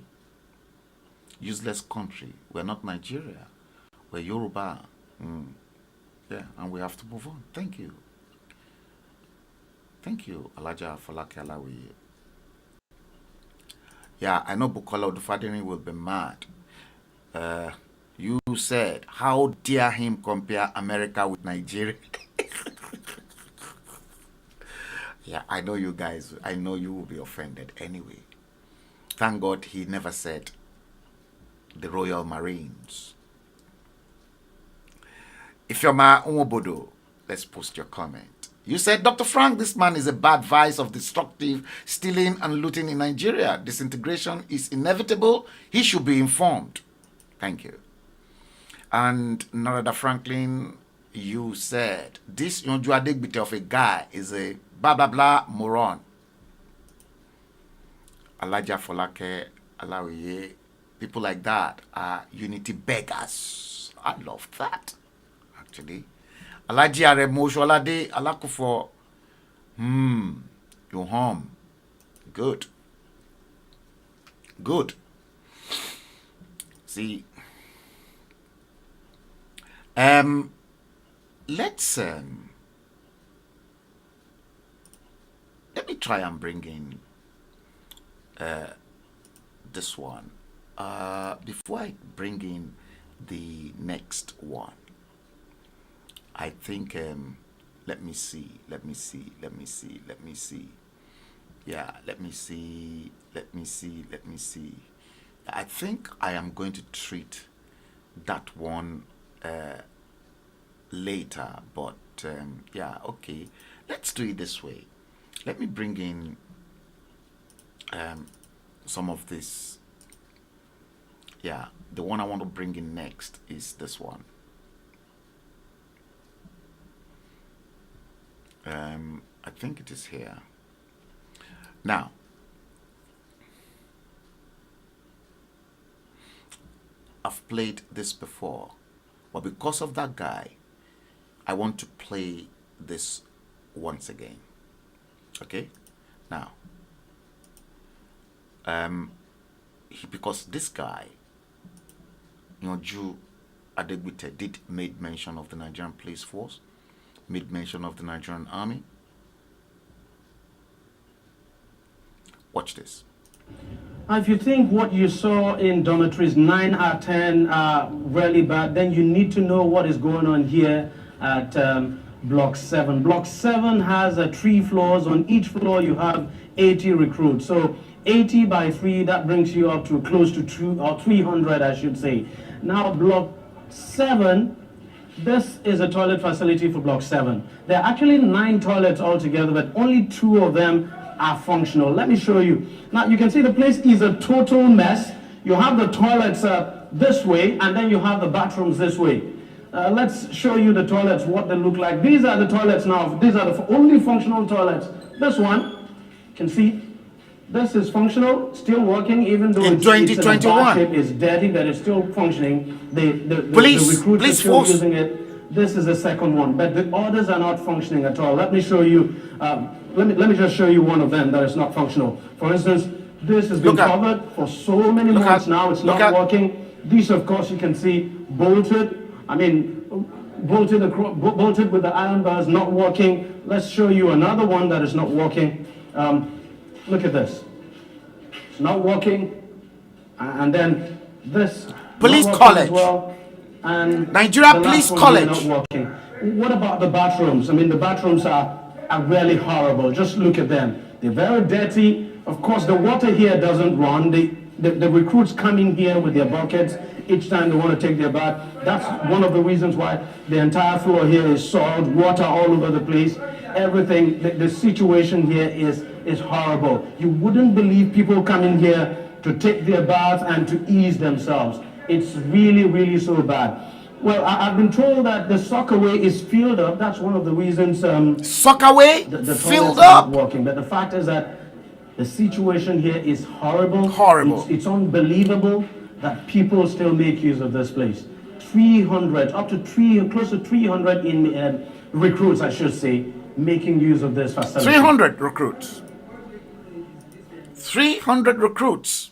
Useless country. We're not Nigeria. We're Yoruba. Yeah, and we have to move on. Thank you. Thank you, Alaja Folake Alawiye. Yeah, I know Bukola Odufadiri will be mad. You said, how dare him compare America with Nigeria? Yeah, I know you guys, I know you will be offended anyway. Thank God he never said the Royal Marines. If you're my Umobodo, let's post your comment. You said, Dr. Frank, this man is a bad vice of destructive stealing and looting in Nigeria. Disintegration is inevitable. He should be informed. Thank you. And Narada Franklin, you said, this Yonju Adegbite of a guy is a blah, blah, blah moron. Alaja Folake Alawiye, people like that are unity beggars. I love that, actually. Alaji Aremo Sholade Alakufo. You're home. Good. Good. See. Let's let me try and bring in this one. Before I bring in the next one, I think, let me see. Yeah, let me see. I think I am going to treat that one later, but yeah, okay. Let's do it this way. Let me bring in some of this. Yeah, the one I want to bring in next is this one. I think it is here. Now, I've played this before, but because of that guy, I want to play this once again. Okay? Now, because this guy, Jew Adegbite, did made mention of the Nigerian police force, made mention of the Nigerian army. Watch this. If you think what you saw in dormitories 9 out of 10 are really bad, then you need to know what is going on here at Block 7. Block 7 has 3 floors. On each floor you have 80 recruits. So 80 by 3, that brings you up to close to 300, I should say. Now Block 7, this is a toilet facility for Block 7. There are actually 9 toilets altogether, but only 2 of them are functional. Let me show you. Now you can see the place is a total mess. You have the toilets this way, and then you have the bathrooms this way. Let's show you the toilets, what they look like. These are the toilets now. These are the only functional toilets. This one, you can see, this is functional, still working, even though in 2021. It's in a bad shape, it's dirty, but it's still functioning. The recruits are still force. using it. This is the second one, but the others are not functioning at all. Let me show you. Let me just show you one of them that is not functional. For instance, this has been covered for so many months now. It's not working. These, of course, you can see bolted. I mean, bolted with the iron bars, not working. Let's show you another one that is not working. Look at this. It's not working. And then this. Police college. As well. And Nigeria Police College. Not working. What about the bathrooms? I mean, the bathrooms are really horrible. Just look at them. They're very dirty. Of course, the water here doesn't run. The recruits come in here with their buckets each time they want to take their bath. That's one of the reasons why the entire floor here is soiled, water all over the place. Everything, the situation here is horrible. You wouldn't believe people come in here to take their bath and to ease themselves. It's really, really so bad. Well, I've been told that the soccer way is filled up. That's one of the reasons. Soccer way the filled up. Not working. But the fact is that the situation here is horrible. Horrible. It's unbelievable that people still make use of this place. 300, close to 300 in recruits, I should say, making use of this facility. 300 recruits. 300 recruits.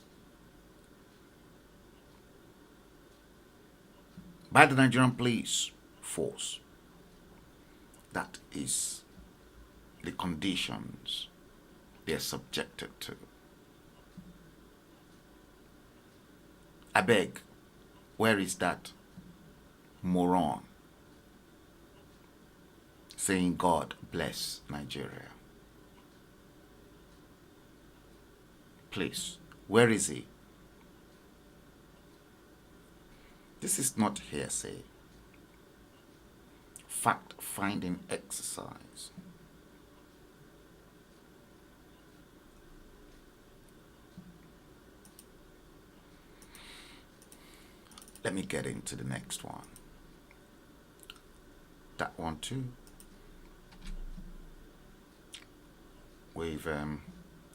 By the Nigerian police force. That is the conditions they are subjected to. I beg, where is that moron saying God bless Nigeria? Please, where is he? This is not hearsay. Fact-finding exercise. Let me get into the next one. That one too.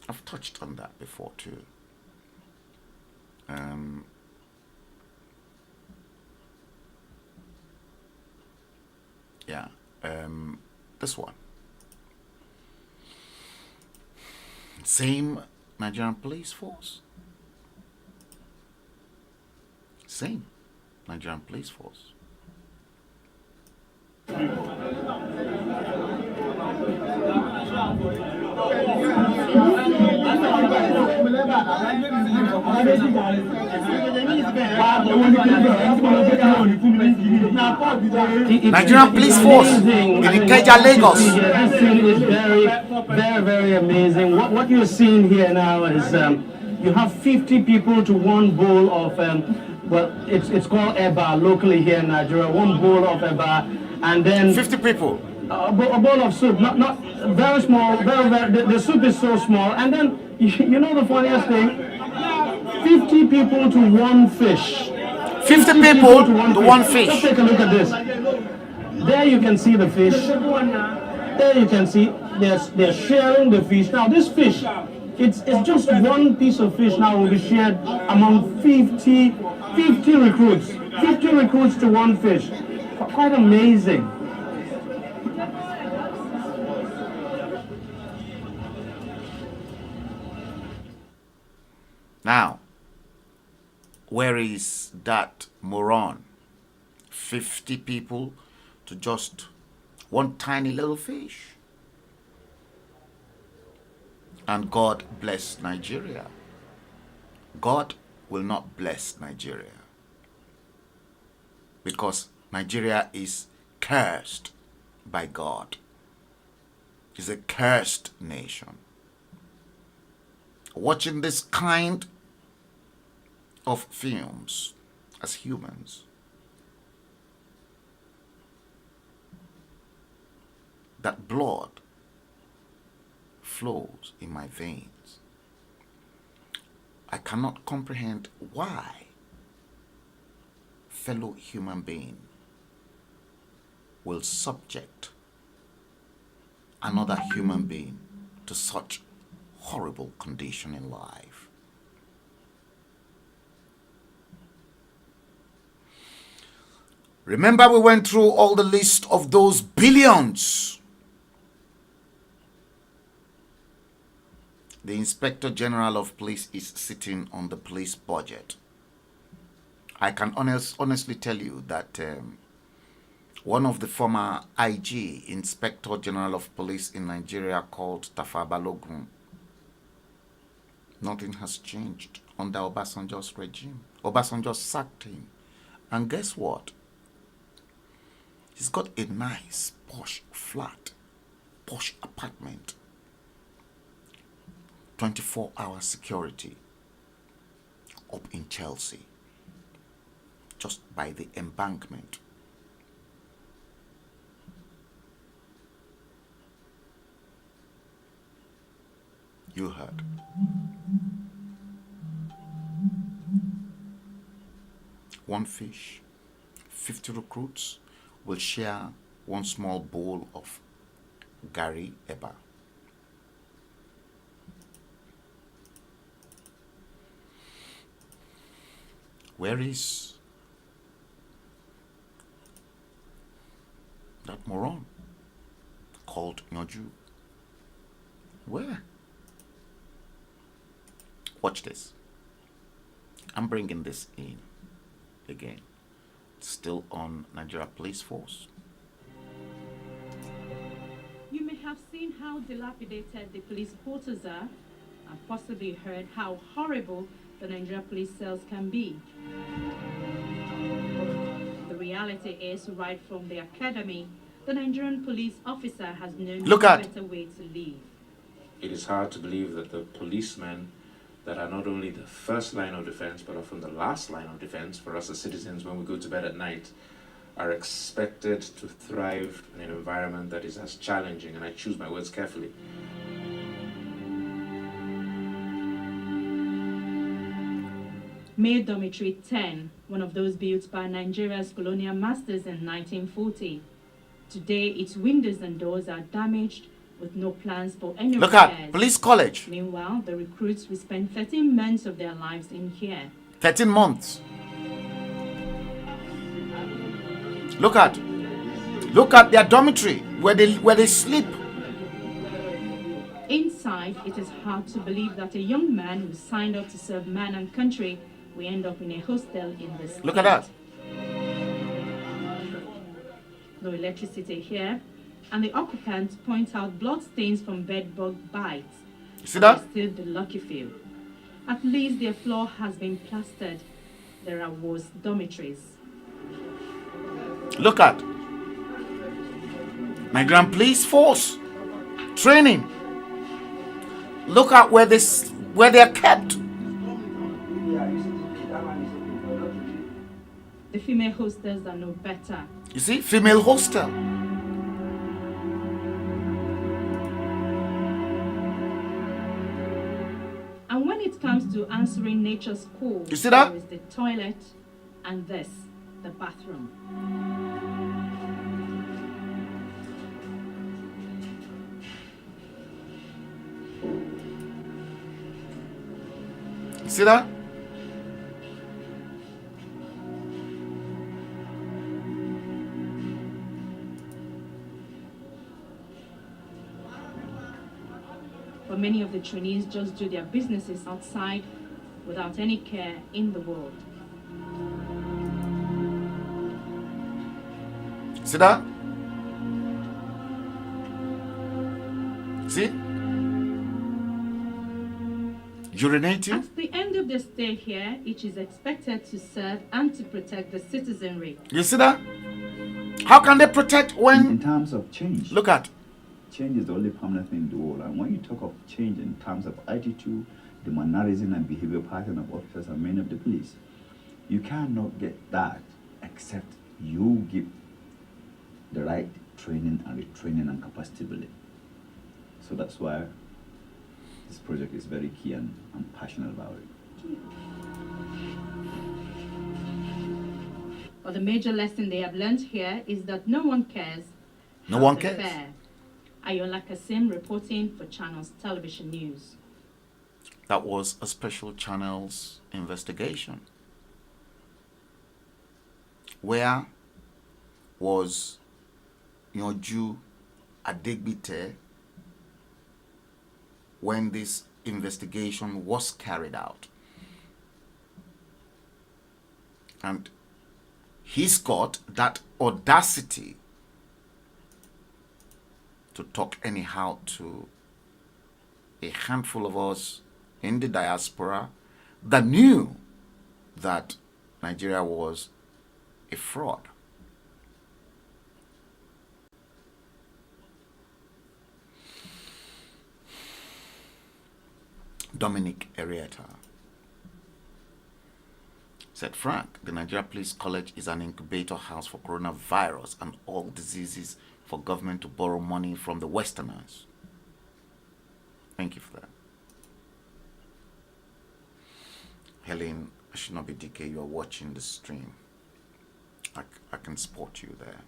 I've touched on that before too. Yeah, this one. Same Nigerian police force. Same Nigerian police force. Nigerian police force in Ikeja, Lagos. Yeah, this scene is very amazing. What you're seeing here now is you have 50 people to one bowl of well, it's called eba locally here in Nigeria. One bowl of eba, and then 50 people. a bowl of soup, not very small, very the soup is so small, and then you know the funniest thing, 50 people to one fish. 50 people to one fish. Just take a look at this. There you can see the fish. There you can see they're sharing the fish. Now this fish, it's just one piece of fish now will be shared among 50 recruits. 50 recruits to one fish. Quite amazing. Now, where is that moron? 50 people to just one tiny little fish. And God bless Nigeria. God will not bless Nigeria, because Nigeria is cursed by God. It's a cursed nation. Watching this kind of films as humans, that blood flows in my veins. I cannot comprehend why fellow human being will subject another human being to such horrible condition in life. Remember, we went through all the list of those billions. The Inspector General of Police is sitting on the police budget. I can honestly tell you that one of the former IG, Inspector General of Police in Nigeria, called Tafa Balogun, nothing has changed under Obasanjo's regime. Obasanjo sacked him. And guess what? He's got a nice, posh flat, posh apartment, 24-hour security up in Chelsea, just by the embankment. You heard. One fish, 50 recruits will share one small bowl of Gary Eba. Where is that moron called Nyoju? Where? Watch this. I'm bringing this in again. Still on Nigeria Police Force. You may have seen how dilapidated the police quarters are, and possibly heard how horrible the Nigeria police cells can be. The reality is, right from the academy, the Nigerian police officer has known no better way to live. It is hard to believe that the policemen that are not only the first line of defense, but often the last line of defense for us as citizens when we go to bed at night, are expected to thrive in an environment that is as challenging, and I choose my words carefully. Male Dormitory 10, one of those built by Nigeria's colonial masters in 1940. Today, its windows and doors are damaged, with no plans for any repairs. Look at Police College. Meanwhile, the recruits will spend 13 months of their lives in here. 13 months. Look at their dormitory where they sleep. Inside, it is hard to believe that a young man who signed up to serve man and country will end up in a hostel in this Look at that. No electricity here, and the occupants point out blood stains from bedbug bites. You see that? Still the lucky few. At least their floor has been plastered. There are worse dormitories. Look at Nigerian police force training. Look at where they are kept. The female hostels are no better. You see, female hostel. And when it comes to answering nature's call, You see that? there is the toilet and this, the bathroom. You see that? But many of the trainees just do their businesses outside without any care in the world. See that? See? Urinating. At the end of their stay here, each is expected to serve and to protect the citizenry. You see that? How can they protect In when? terms of change, Look at. change is the only permanent thing in the world. And when you talk of change in terms of attitude, the mannerism and behavior pattern of officers and men of the police, you cannot get that except you give the right training and retraining and capacity building. So that's why this project is very key and I'm passionate about it. But the major lesson they have learned here is that no one cares. No how one they cares. fare. Ayola Kasim reporting for Channels Television News. That was a special channel's investigation. Where was Yonju Adegbite when this investigation was carried out? And he's got that audacity to talk anyhow to a handful of us in the diaspora that knew that Nigeria was a fraud. Dominic Arieta said, Frank, the Nigeria Police College is an incubator house for coronavirus and all diseases for government to borrow money from the Westerners. Thank you for that. Helen Ashinobi DK, you are watching the stream. I can support you there.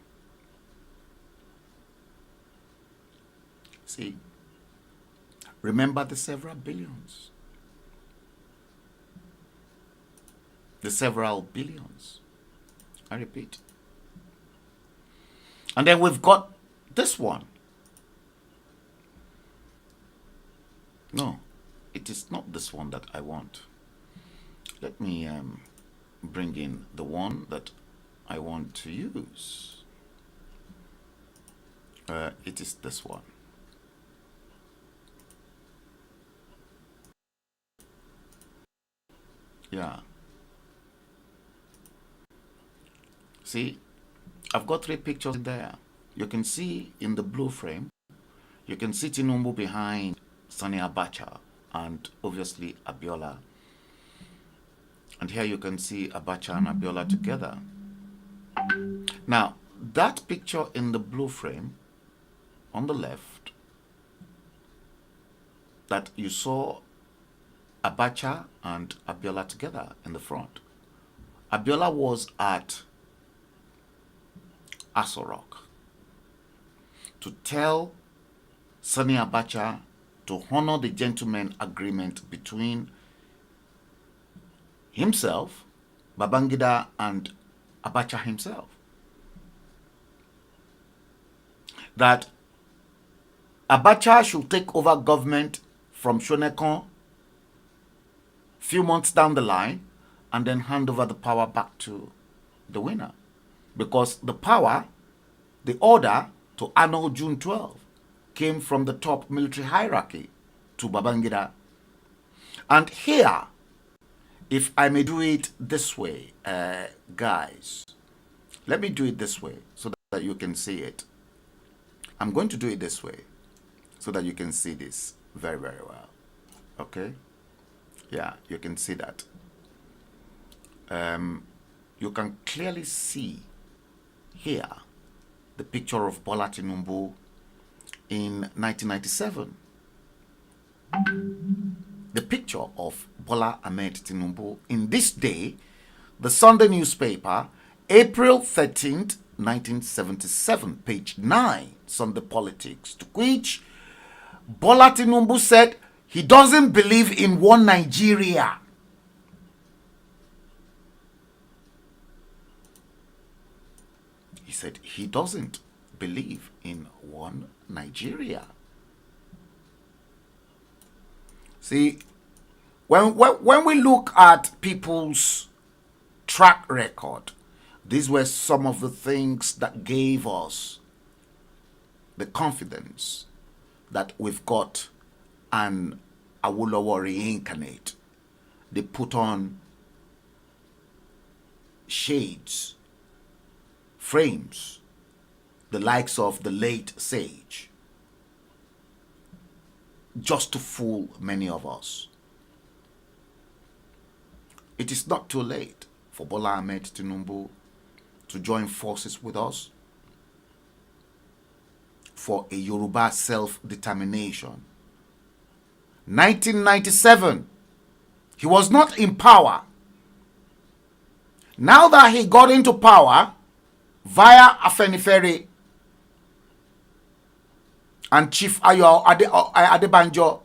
See, remember the several billions. The several billions. I repeat. And then we've got this one. No, it is not this one that I want. Let me bring in the one that I want to use. It is this one. Yeah. See, I've got 3 pictures in there. You can see in the blue frame, you can see Tinubu behind Sani Abacha and obviously Abiola. And here you can see Abacha and Abiola together. Now, that picture in the blue frame on the left, that you saw Abacha and Abiola together in the front. Abiola was at Aso Rock to tell Sani Abacha to honor the gentleman agreement between himself, Babangida, and Abacha himself. That Abacha should take over government from Shonekon few months down the line and then hand over the power back to the winner. Because the power, the order to annul June 12 came from the top military hierarchy to Babangida. And here, if I may do it this way, guys, let me do it this way so that you can see it. I'm going to do it this way so that you can see this very, very well. Okay? Yeah, you can see that. You can clearly see here the picture of Bola Tinubu in 1997. The picture of Bola Ahmed Tinubu in this day, the Sunday newspaper, April 13th, 1977, page 9, Sunday Politics, to which Bola Tinubu said he doesn't believe in one Nigeria. He said he doesn't believe in one Nigeria. See, when we look at people's track record, these were some of the things that gave us the confidence that we've got an Awolowo reincarnate. They put on shades, frames, the likes of the late sage, just to fool many of us. It is not too late for Bola Ahmed Tinubu to join forces with us for a Yoruba self-determination. 1997, he was not in power. Now that he got into power via Afenifere and Chief Ayo Adebanjo,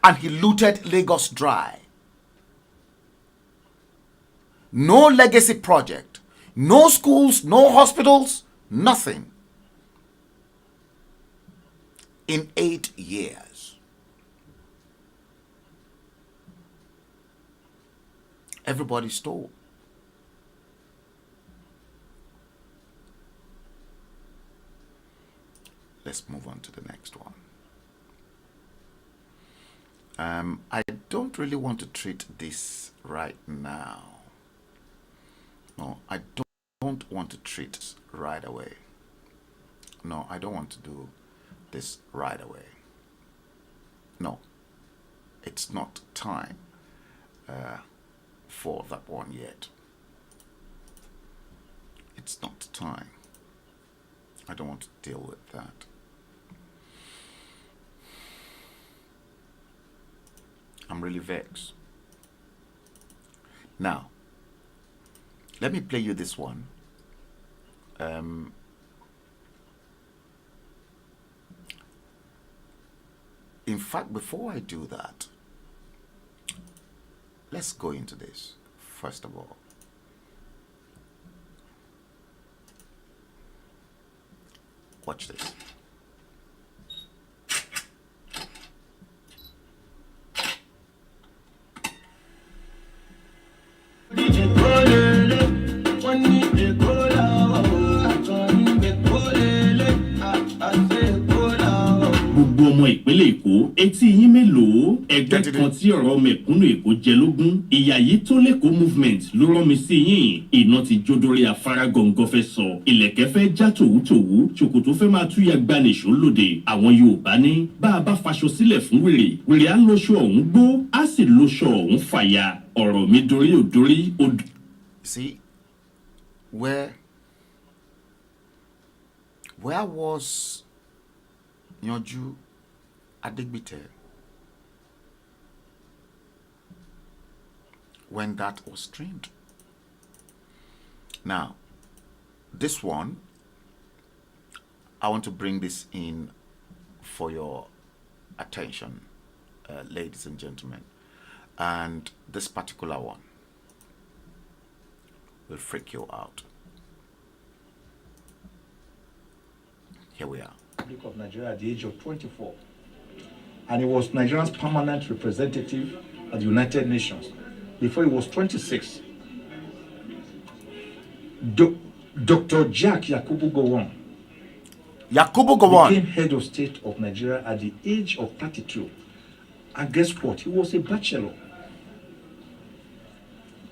and he looted Lagos dry. No legacy project, no schools, no hospitals, nothing. In 8 years. Everybody stole. Let's move on to the next one. I don't really want to treat this right now. No, I don't want to treat this right away. No, I don't want to do this right away. No, it's not time for that one yet. It's not time. I don't want to deal with that. I'm really vexed. Now, let me play you this one. In fact, before I do that, let's go into this first of all. Watch this. Gbogbo ọmọ ìpínlẹ̀ Èkó, etí yín mélòó? Ẹgbẹ́ kan tí ọ̀rọ̀ mẹ̀kúnnù Èkó jẹ lógún. Ìyà yìí tó l'Èkó movement ló rán mi sí yín. Iná ti jó dórí afárá gọ̀ǹgọ̀ fẹ́ sọ. Ìlẹ̀kẹ̀ fẹ́ já tòwútòwú. Ṣòkòtò fẹ́ máa túyà gbanìṣó lóde. Àwọn Yorùbá ní bá a bá faṣọ sílẹ̀ fún wèrè. Wèrè á lóṣọ ọ̀hún gbó, á sì lóṣọ ọ̀hún fàya. Ọ̀rọ̀ mi dorí ò dorí. See, where was Yanju Adegbite when that was streamed? Now, this one, I want to bring this in for your attention, ladies and gentlemen. And this particular one will freak you out. Here we are. Republic of Nigeria at the age of 24. And he was Nigeria's permanent representative at the United Nations before he was 26. Dr. Jack Yakubu Gowon became head of state of Nigeria at the age of 32. And guess what? He was a bachelor.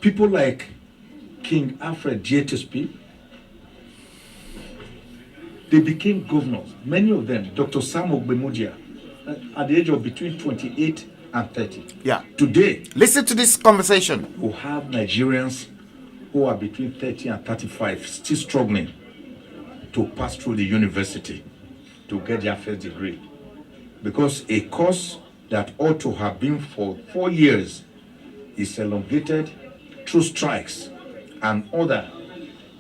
People like King Alfred Dietesby, they became governors. Many of them, Dr. Sam Ogbemudia, at the age of between 28 and 30. Yeah. Today, Listen to this conversation. we have Nigerians who are between 30 and 35 still struggling to pass through the university to get their first degree. Because a course that ought to have been for 4 years is elongated through strikes and other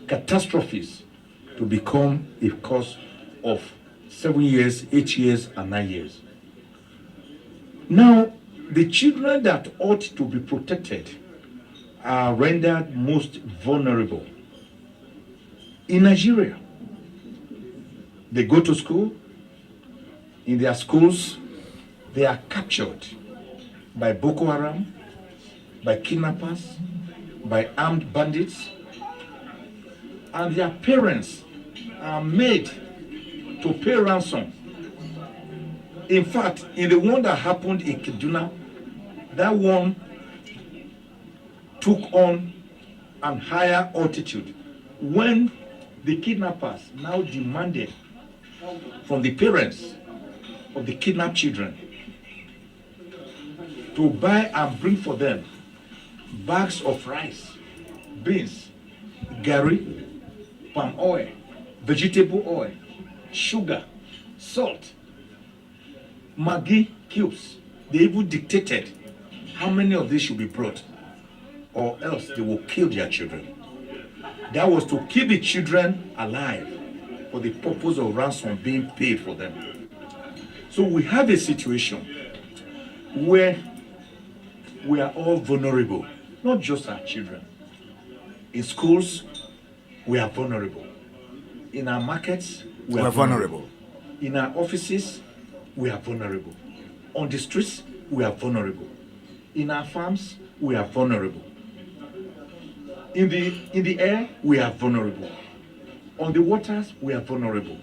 catastrophes to become a course of 7 years, 8 years, and 9 years. Now, the children that ought to be protected are rendered most vulnerable. In Nigeria, they go to school. In their schools, they are captured by Boko Haram, by kidnappers, by armed bandits, and their parents are made to pay ransom. In fact, in the one that happened in Kaduna, that one took on an higher altitude when the kidnappers now demanded from the parents of the kidnapped children to buy and bring for them bags of rice, beans, gari, palm oil, vegetable oil, sugar, salt, Maggi cubes. They even dictated how many of these should be brought, or else they will kill their children. That was to keep the children alive for the purpose of ransom being paid for them. So we have a situation where we are all vulnerable, not just our children. In schools, we are vulnerable. In our markets, we are vulnerable. In our offices, we are vulnerable. On the streets, we are vulnerable. In our farms, we are vulnerable. In the air, we are vulnerable. On the waters, we are vulnerable.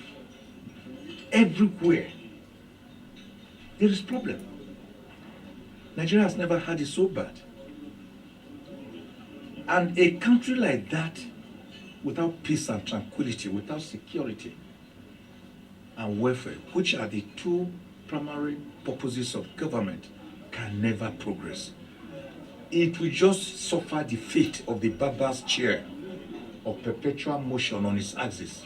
Everywhere, there is problem. Nigeria has never had it so bad. And a country like that, without peace and tranquility, without security and welfare, which are the two primary purposes of government, can never progress. It will just suffer the fate of the barber's chair of perpetual motion on its axis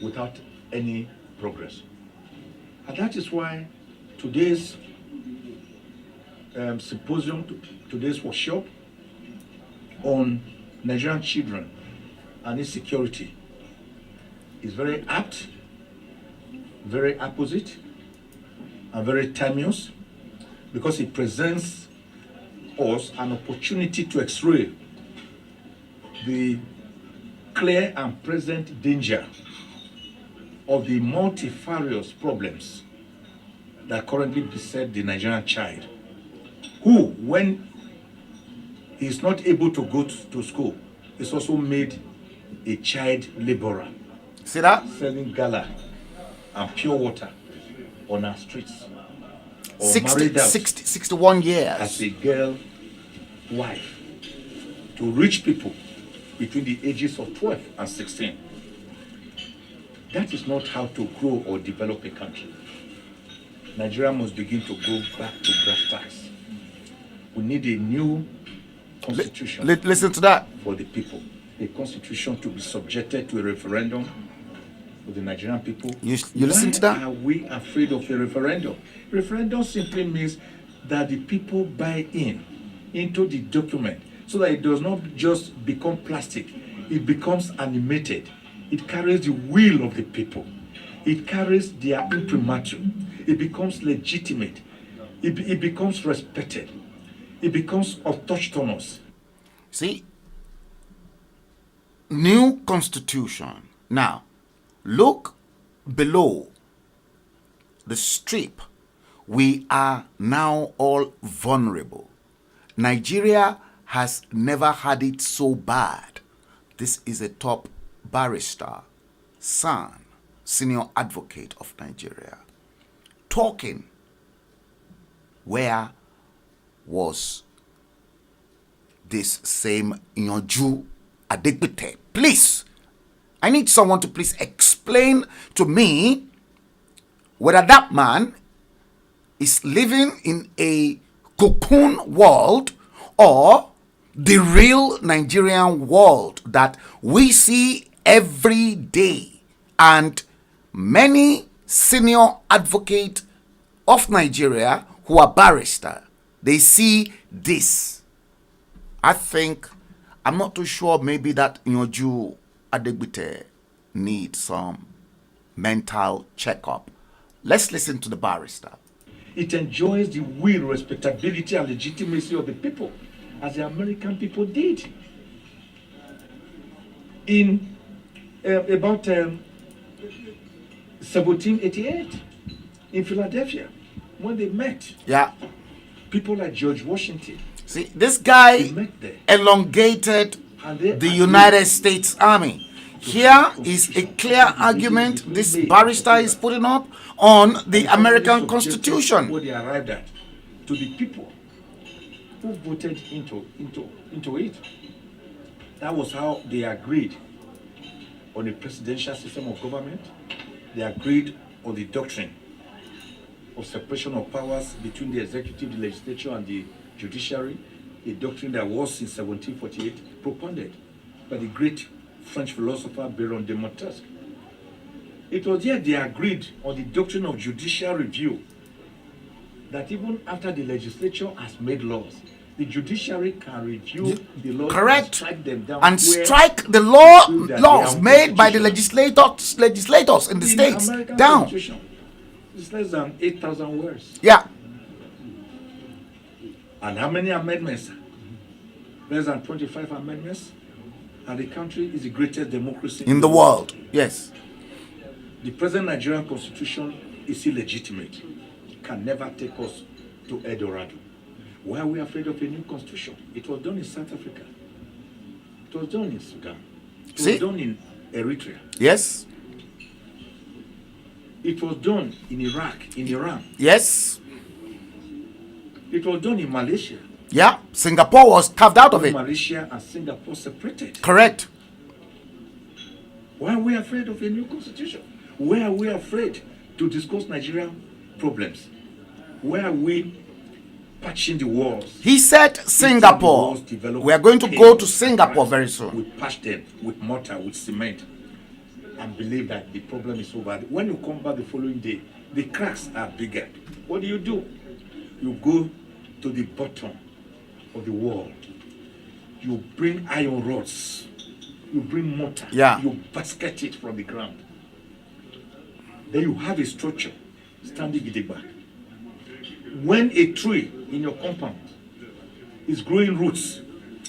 without any progress. And that is why today's symposium, today's workshop on Nigerian children and insecurity is very apt, very apposite, and very timeless, because it presents us an opportunity to x-ray the clear and present danger of the multifarious problems that currently beset the Nigerian child, who, when he is not able to go to school, is also made a child laborer. See that? Selling gala and pure water on our streets. Or 61 years. As a girl wife to rich people between the ages of 12 and 16. That is not how to grow or develop a country. Nigeria must begin to go back to brass tacks. We need a new constitution. Listen to that. For the people. A constitution to be subjected to a referendum for the Nigerian people. You listen to that? Why are we afraid of a referendum? Referendum simply means that the people buy into the document so that it does not just become plastic. It becomes animated. It carries the will of the people. It carries their imprimatur. It becomes legitimate. It becomes respected. It becomes autochthonous. See, new constitution. Now, look below the strip. We are now all vulnerable. Nigeria has never had it so bad. This is a top barrister, son, senior advocate of Nigeria, talking where was this same Nyonju Adegbite? Please, I need someone to please explain to me whether that man is living in a cocoon world or the real Nigerian world that we see every day. And many senior advocates of Nigeria who are barrister, they see this. I think, I'm not too sure, maybe that Nyonju Adegbite needs some mental checkup. Let's listen to the barrister. It enjoys the will, respectability, and legitimacy of the people, as the American people did. In about 1788, in Philadelphia, when they met, Yeah. people like George Washington, See, this guy they met there. elongated And they the agreed United States Army. Here is a clear argument this barrister is putting up on the American Constitution. What they arrived at to the people who voted into it. That was how they agreed on a presidential system of government. They agreed on the doctrine of separation of powers between the executive, the legislature, and the judiciary, a doctrine that was in 1748 propounded by the great French philosopher Baron de Montesquieu. It was here they agreed on the doctrine of judicial review, that even after the legislature has made laws, the judiciary can review the laws Correct. and strike them down. And where strike the that laws they are made by the unconstitutional. legislators in the states American down. Constitution, it's less than 8,000 words. Yeah. And how many amendments? Less than 25 amendments. And the country is the greatest democracy In the world. Yes. The present Nigerian constitution is illegitimate. Can never take us to Eldorado. Why are we afraid of a new constitution? It was done in South Africa. It was done in Sudan. It See? was done in Eritrea. Yes. It was done in Iraq, in Iran. Yes. It was done in Malaysia. Yeah. Singapore was carved out of it. Malaysia and Singapore separated. Correct. Why are we afraid of a new constitution? Why are we afraid to discuss Nigerian problems? Why are we patching the walls? He said Singapore. We are going to go to Singapore very soon. We patch them with mortar, with cement, and believe that the problem is over. When you come back the following day, the cracks are bigger. What do? You go to the bottom of the wall. You bring iron rods. You bring mortar. Yeah. You basket it from the ground. Then you have a structure standing in the back. When a tree in your compound is growing roots,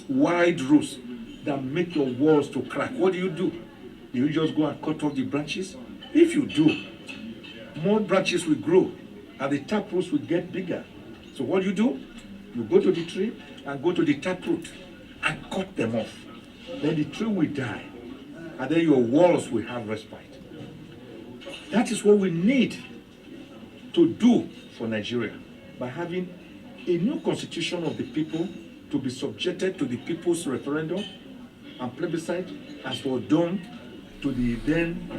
wide roots that make your walls to crack, what do? Do you just go and cut off the branches? If you do, more branches will grow and the tap roots will get bigger. So what do? You go to the tree and go to the tap root and cut them off. Then the tree will die and then your walls will have respite. That is what we need to do for Nigeria, by having a new constitution of the people to be subjected to the people's referendum and plebiscite, as was done to the then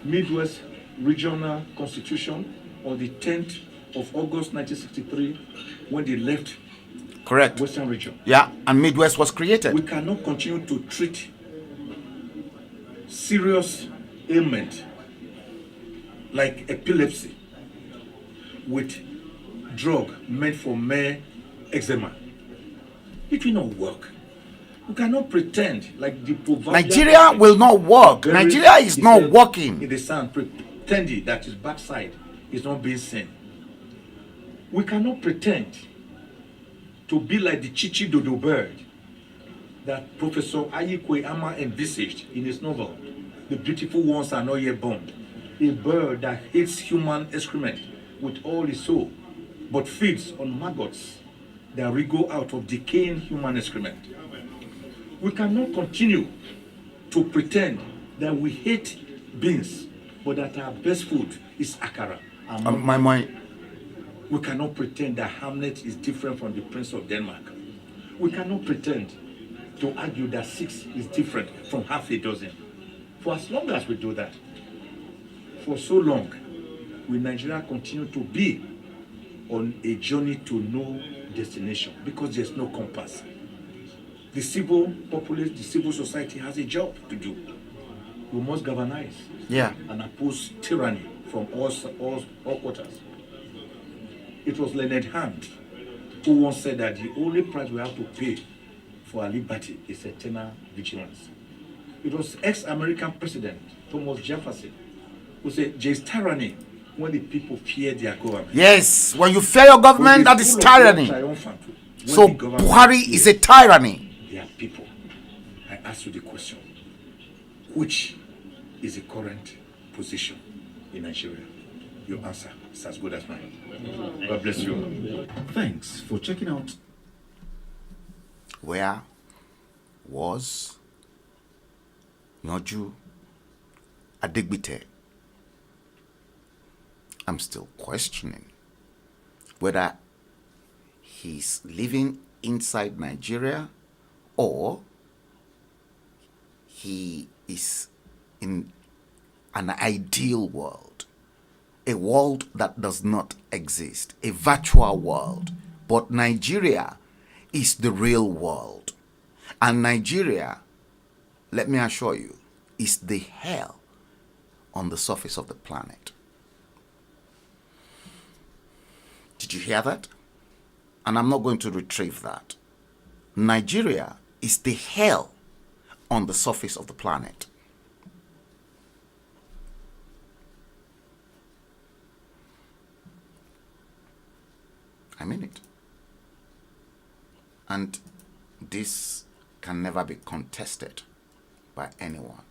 Midwest Regional Constitution on the 10th of August 1963 when they left Correct. Western region. Yeah. And Midwest was created. We cannot continue to treat serious ailment like epilepsy with drug meant for mere eczema. It will not work. We cannot pretend like the proverbial Nigeria will not work. buried Nigeria is his not head working. in the sand, pretending that his backside is not being seen. We cannot pretend to be like the Chichi Dodo bird that Professor Ayikwe Ama envisaged in his novel, The Beautiful Ones Are Not Yet Born. A bird that hates human excrement with all his soul, but feeds on maggots that wriggle out of decaying human excrement. We cannot continue to pretend that we hate beans, but that our best food is akara. My We cannot pretend that Hamlet is different from the Prince of Denmark. We cannot pretend to argue that 6 is different from half a dozen. For as long as we do that, for so long, will Nigeria continue to be on a journey to no destination because there's no compass. The civil populace, the civil society has a job to do. We must galvanize and oppose tyranny from all quarters. It was Leonard Hand who once said that the only price we have to pay for our liberty is eternal vigilance. It was ex-American President Thomas Jefferson who said, there is tyranny when the people fear their government. Yes, when you fear your government, that is tyranny. So Buhari is a tyranny. They are people. I ask you the question, which is the current position in Nigeria? Your answer is as good as mine. God bless you. Thanks for checking out. Where was Noju Adigbite? I'm still questioning whether he's living inside Nigeria or he is in an ideal world, a world that does not exist, a virtual world. But Nigeria is the real world. And Nigeria, let me assure you, is the hell on the surface of the planet. Did you hear that? And I'm not going to retrieve that. Nigeria is the hell on the surface of the planet. I mean it. And this can never be contested by anyone.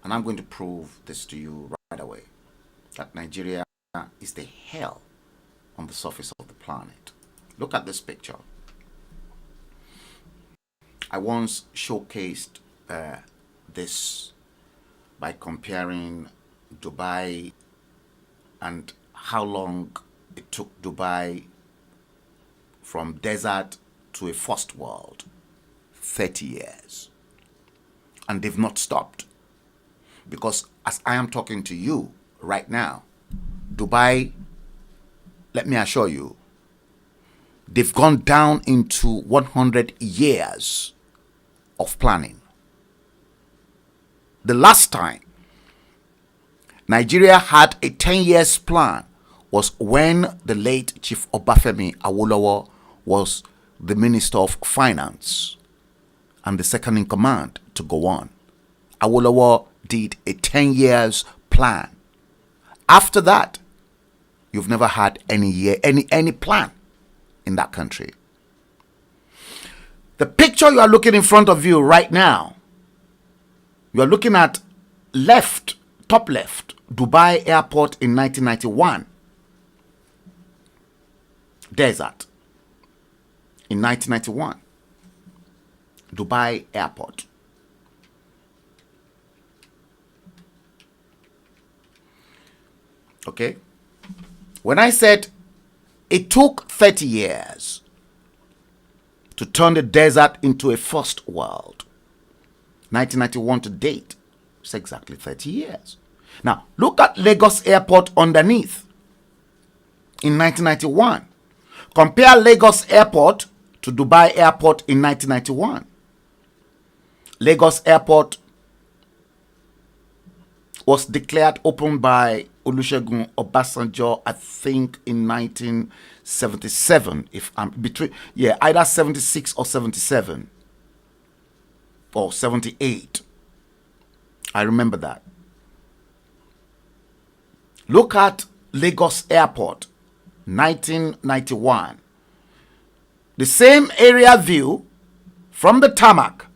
And I'm going to prove this to you right away, that Nigeria is the hell on the surface of the planet. Look at this picture. I once showcased this by comparing Dubai and how long it took Dubai from desert to a first world. 30 years. And they've not stopped. Because as I am talking to you right now, Dubai, let me assure you, they've gone down into 100 years of planning. The last time Nigeria had a 10 years plan was when the late Chief Obafemi Awolowo was the Minister of Finance and the second in command to go on. Awolowo did a 10 years plan. After that, you've never had any plan in that country. The picture you are looking in front of you right now, you are looking at top left, Dubai Airport in 1991. Desert. In 1991. Dubai Airport. Okay? When I said it took 30 years to turn the desert into a first world, 1991 to date, it's exactly 30 years. Now, look at Lagos Airport underneath in 1991. Compare Lagos Airport to Dubai Airport in 1991. Lagos Airport was declared open by Olusegun Obasanjo, I think in 1977, either 76 or 77 or 78. I remember that. Look at Lagos Airport, 1991. The same area view from the tarmac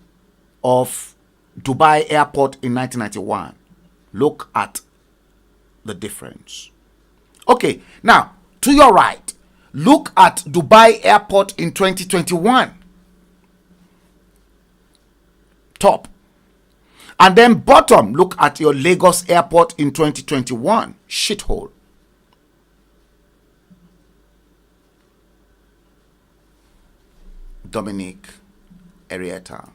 of Dubai Airport in 1991. Look at the difference. Okay, now to your right, look at Dubai Airport in 2021. Top. And then bottom, look at your Lagos Airport in 2021. Shithole. Dominic Arietta,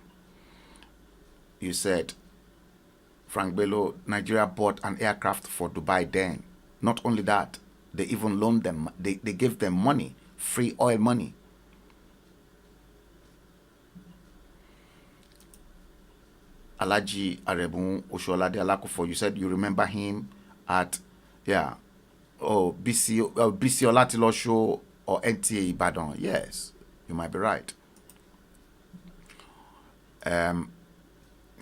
you said Frank Bello, Nigeria bought an aircraft for Dubai then. Not only that, they even loaned them, they gave them money, free oil money. Alaji Arebun Osholade Alakufo, you said you remember him at, BC Olatilo show or NTA Ibadan. Yes, you might be right.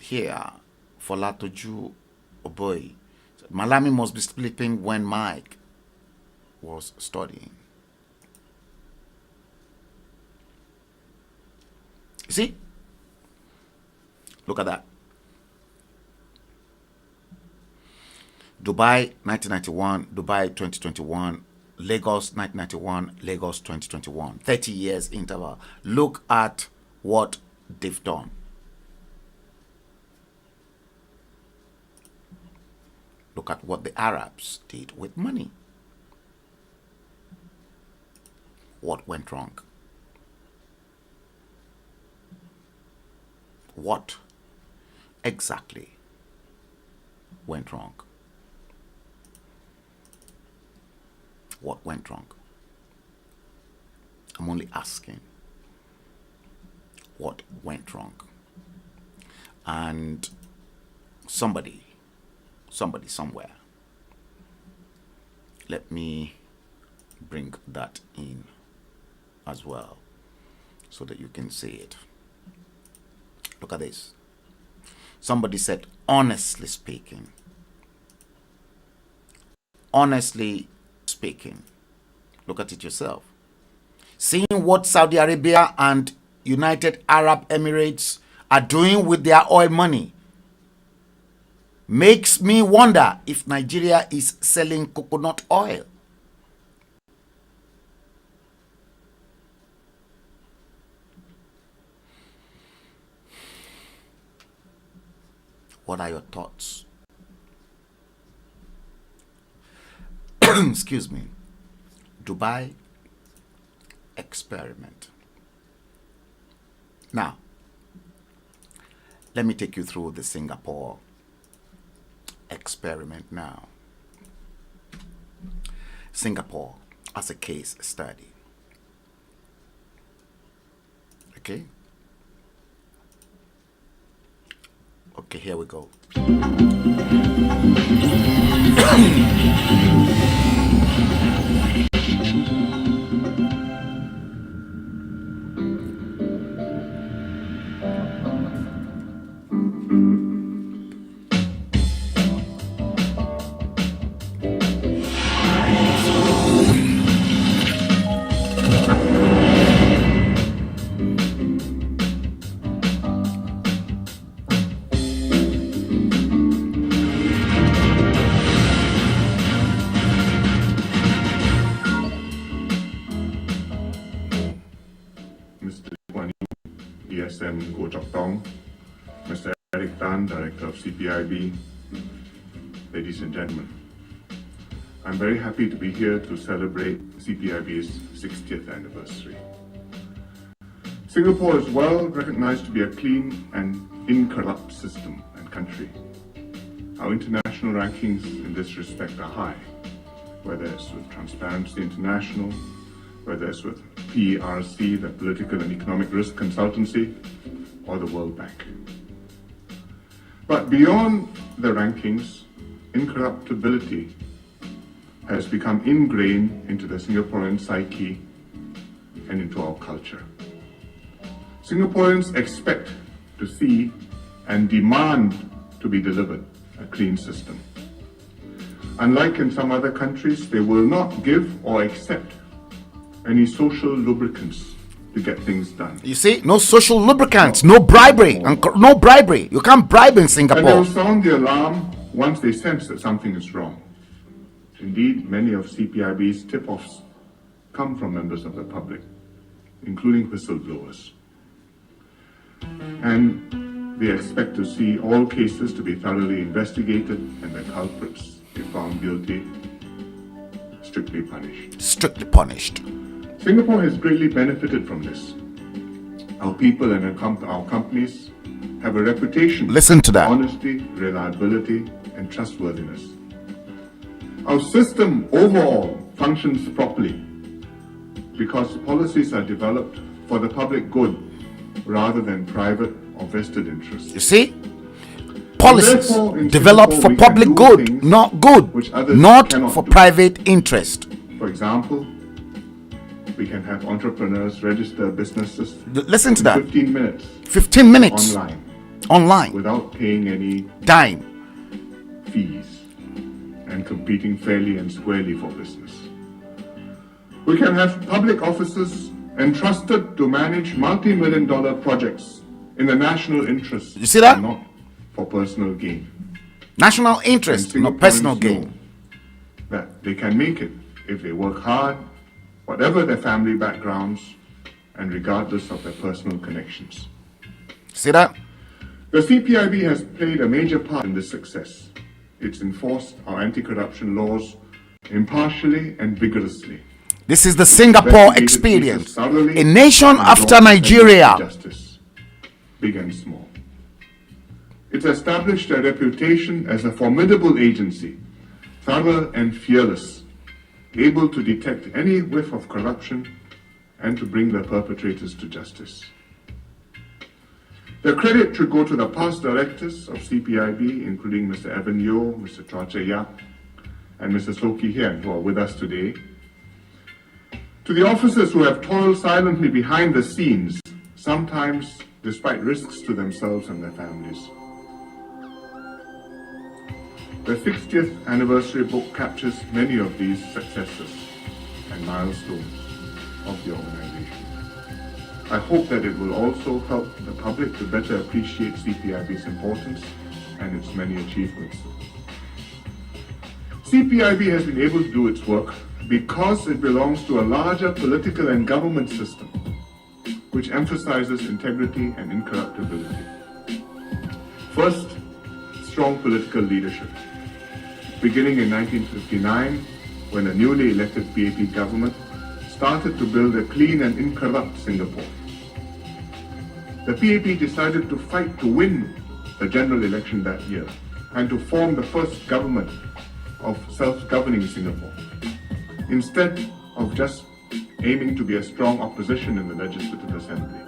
Here, for Latoju Oboy, Malami must be sleeping when Mike was studying. You see? Look at that. Dubai 1991, Dubai 2021, Lagos 1991, Lagos 2021. 30 years interval. Look at what they've done. Look at what the Arabs did with money. What went wrong? What exactly went wrong? What went wrong? I'm only asking. What went wrong? And somebody somewhere, let me bring that in as well so that you can see it. Look at this. Somebody said, honestly speaking, look at it yourself. Seeing what Saudi Arabia and United Arab Emirates are doing with their oil money makes me wonder if Nigeria is selling coconut oil. What are your thoughts? Excuse me. Dubai experiment. Now, let me take you through the Singapore experiment now. Singapore as a case study. Okay? Okay, here we go. Mr. Eric Tan, Director of CPIB, ladies and gentlemen. I'm very happy to be here to celebrate CPIB's 60th anniversary. Singapore is well recognized to be a clean and incorrupt system and country. Our international rankings in this respect are high, whether it's with Transparency International, whether it's with PERC, the Political and Economic Risk Consultancy, or the World Bank. But beyond the rankings, incorruptibility has become ingrained into the Singaporean psyche and into our culture. Singaporeans expect to see and demand to be delivered a clean system. Unlike in some other countries, they will not give or accept any social lubricants to get things done. You see, no social lubricants, no bribery, no bribery. You can't bribe in Singapore. And they will sound the alarm once they sense that something is wrong. Indeed, many of CPIB's tip-offs come from members of the public, including whistleblowers. And they expect to see all cases to be thoroughly investigated and the culprits, if found guilty, strictly punished. Strictly punished. Singapore has greatly benefited from this. Our people and our companies have a reputation Listen to that. for honesty, reliability, and trustworthiness. Our system overall functions properly because policies are developed for the public good rather than private or vested interests. You see? Policies Therefore, in developed Singapore, for we can public do good, things not good, which others not cannot for do. private interest. For example, we can have entrepreneurs register businesses Listen to in that. 15 minutes 15 minutes online without paying any dime. fees and competing fairly and squarely for business. We can have public offices entrusted to manage multi-million-dollar projects in the national interest. You see that? And not for personal gain. National interest, And not personal Singaporeans gain. know that they can make it if they work hard, whatever their family backgrounds, and regardless of their personal connections. See that? The CPIB has played a major part in this success. It's enforced our anti-corruption laws impartially and vigorously. This is the Singapore Investigated experience. cases thoroughly A nation and after brought Nigeria. justice, big and small. It's established a reputation as a formidable agency, thorough and fearless, able to detect any whiff of corruption and to bring the perpetrators to justice. The credit should go to the past directors of CPIB, including Mr. Evan Yeo, Mr. Chua Che Yap, and Mr. Soh Kee Hian, who are with us today. To the officers who have toiled silently behind the scenes, sometimes despite risks to themselves and their families. The 60th anniversary book captures many of these successes and milestones of the organization. I hope that it will also help the public to better appreciate CPIB's importance and its many achievements. CPIB has been able to do its work because it belongs to a larger political and government system which emphasizes integrity and incorruptibility. First, strong political leadership. Beginning in 1959, when a newly elected PAP government started to build a clean and incorrupt Singapore. The PAP decided to fight to win the general election that year and to form the first government of self-governing Singapore, instead of just aiming to be a strong opposition in the Legislative Assembly.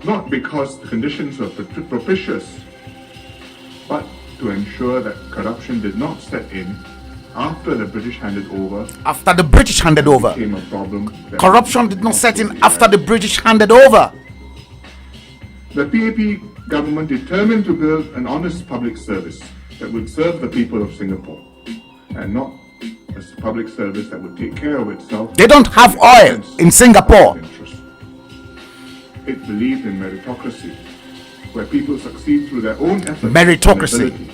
Not because the conditions were propitious, but to ensure that corruption did not set in after the British handed over. After the British handed over. Became a problem. Corruption did not set in after the British handed over. The PAP government determined to build an honest public service that would serve the people of Singapore and not a public service that would take care of itself. They don't have oil in Singapore. It believed in meritocracy, where people succeed through their own efforts. Meritocracy. And ability,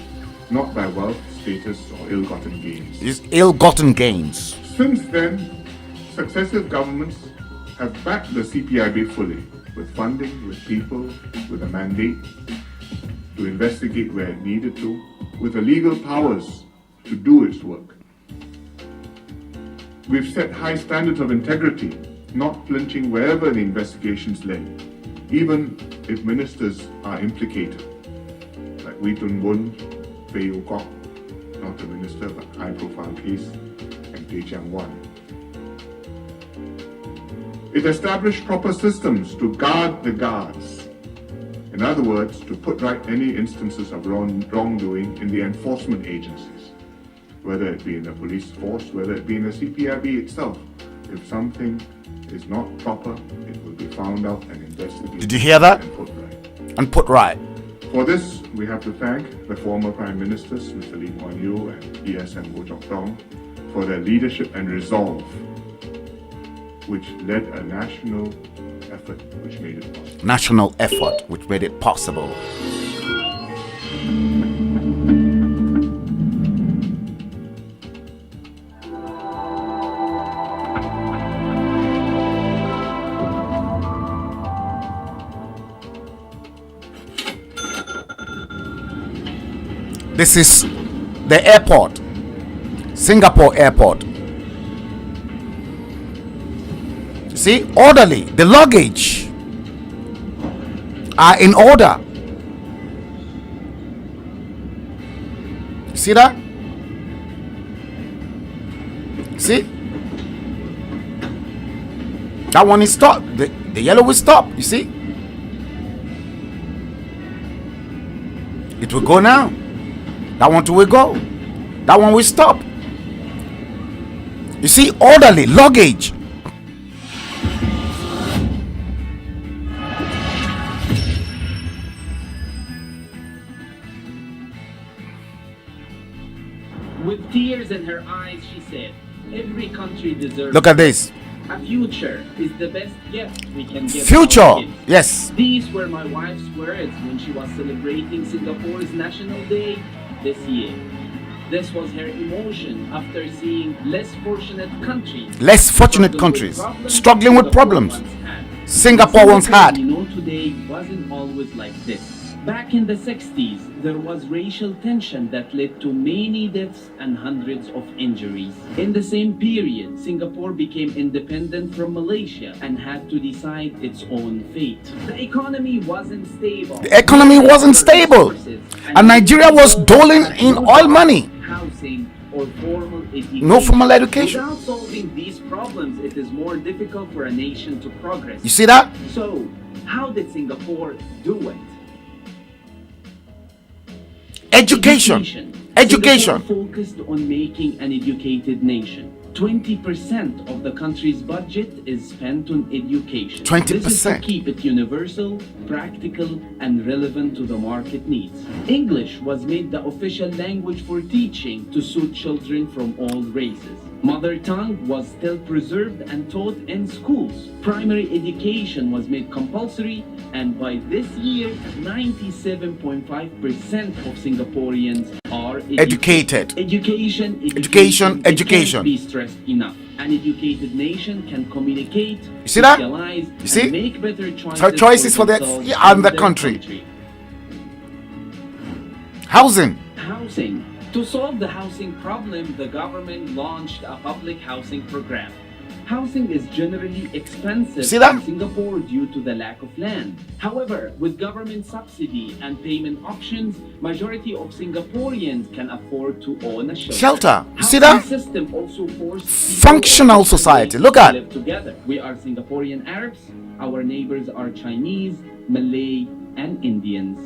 not by wealth, status, or ill-gotten gains. It's ill-gotten gains. Since then, successive governments have backed the CPIB fully, with funding, with people, with a mandate to investigate where it needed to, with the legal powers to do its work. We've set high standards of integrity, not flinching wherever the investigations led, even if ministers are implicated, like Wee Tun Bun, Phey Yew Kok, not a minister but high-profile case, and Teh Chiang Wan. It established proper systems to guard the guards. In other words, to put right any instances of wrongdoing in the enforcement agencies, whether it be in the police force, whether it be in the CPIB itself. If something is not proper, it will be found out and investigated. Did you hear that? And put right. And put right. For this, we have to thank the former Prime Ministers, Mr. Lee Kuan Yew and E.S.M. Goh Chok Tong, for their leadership and resolve, which led a national effort which made it possible. National effort which made it possible. This is the airport, Singapore airport. See, orderly, the luggage are in order. See that? See? That one is stopped. The yellow will stop. You see? It will go now. That one too will go. That one will stop. You see, orderly luggage. With tears in her eyes, she said, "Every country deserves." Look at this. A future is the best gift we can give. Future. Our kids. Yes. These were my wife's words when she was celebrating Singapore's National Day this year. This was her emotion after seeing less fortunate countries struggling with problems Singapore once had. You know, today wasn't always like this. Back in the 60s, there was racial tension that led to many deaths and hundreds of injuries. In the same period, Singapore became independent from Malaysia and had to decide its own fate. The economy wasn't stable. And Nigeria was doling in oil money. Housing or formal education. No formal education. Without solving these problems, it is more difficult for a nation to progress. You see that? So, how did Singapore do it? Education. Singapore focused on making an educated nation. 20% of the country's budget is spent on education. 20%. This is to keep it universal, practical, and relevant to the market needs. English was made the official language for teaching to suit children from all races. Mother tongue was still preserved and taught in schools. Primary education was made compulsory, and by this year, 97.5% of Singaporeans are educated. Education can't be stressed enough. An educated nation can communicate, you see that? You see? And make better choices for the country. Housing. To solve the housing problem, the government launched a public housing program. Housing is generally expensive in Singapore due to the lack of land. However, with government subsidy and payment options, majority of Singaporeans can afford to own a shelter. You see that? System also forced functional society. Look at. Live together. We are Singaporean Arabs. Our neighbors are Chinese, Malay, and Indians.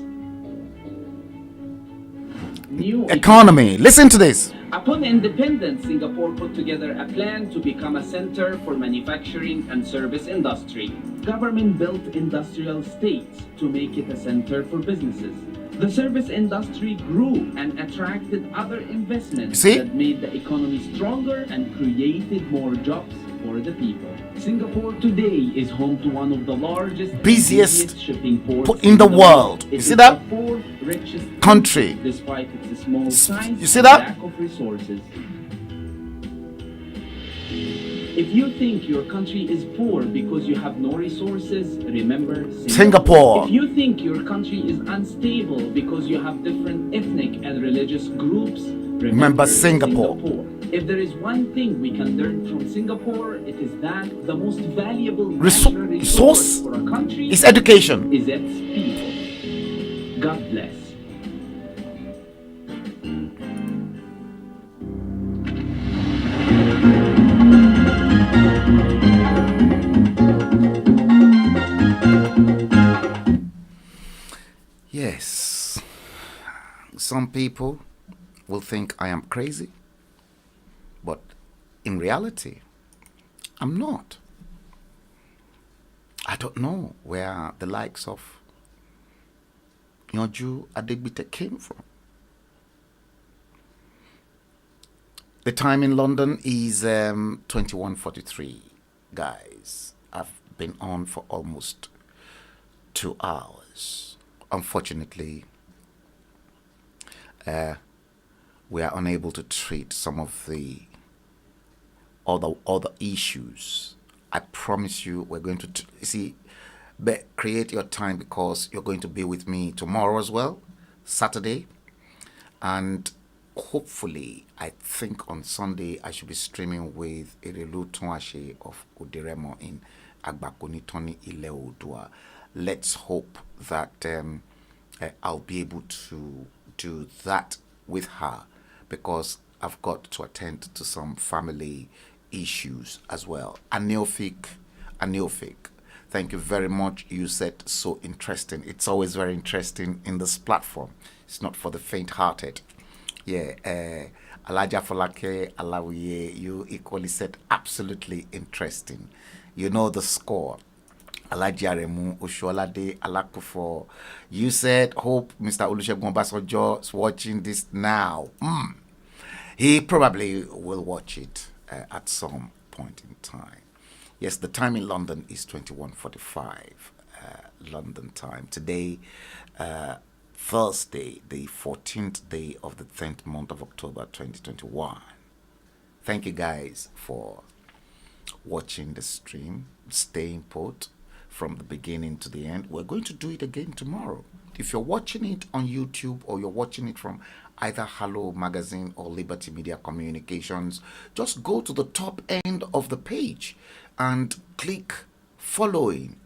New economy. Listen to this. Upon independence, Singapore put together a plan to become a center for manufacturing and service industry. Government built industrial estates to make it a center for businesses. The service industry grew and attracted other investments that made the economy stronger and created more jobs for the people. Singapore today is home to one of the largest, busiest shipping ports in the world. You see that? The fourth richest country, despite its small size. You see that? And lack of resources. If you think your country is poor because you have no resources, remember Singapore. If you think your country is unstable because you have different ethnic and religious groups, remember Singapore. If there is one thing we can learn from Singapore, it is that the most valuable resource for a country is education. Is its people. God bless. Yes, some people will think I am crazy, but in reality, I'm not. I don't know where the likes of Nyoju Adegbite came from. The time in London is 21:43, guys. I've been on for almost 2 hours. Unfortunately, we are unable to treat some of the other issues. I promise you we're going to create your time, because you're going to be with me tomorrow as well, Saturday, and hopefully I think on Sunday I should be streaming with Erelu Tonwashe of Udiremo in Agbakonitoni Ile Odua. let's hope that I'll be able to do that with her, because I've got to attend to some family issues as well. Aneofik, thank you very much. You said so interesting. It's always very interesting in this platform. It's not for the faint-hearted. Yeah, Alaja Folake Alawiye, you equally said absolutely interesting. You know the score. Alajaremu Osholade Alakufo. You said, hope Mr. Olusegun Obasanjo is watching this now. He probably will watch it at some point in time. Yes, the time in London is 21:45 London time. Today, Thursday, the 14th day of the 10th month of October 2021. Thank you guys for watching the stream, staying put from the beginning to the end. We're going to do it again tomorrow. If you're watching it on YouTube or you're watching it from either HALLO Magazine or Liberty Media Communications, just go to the top end of the page and click following.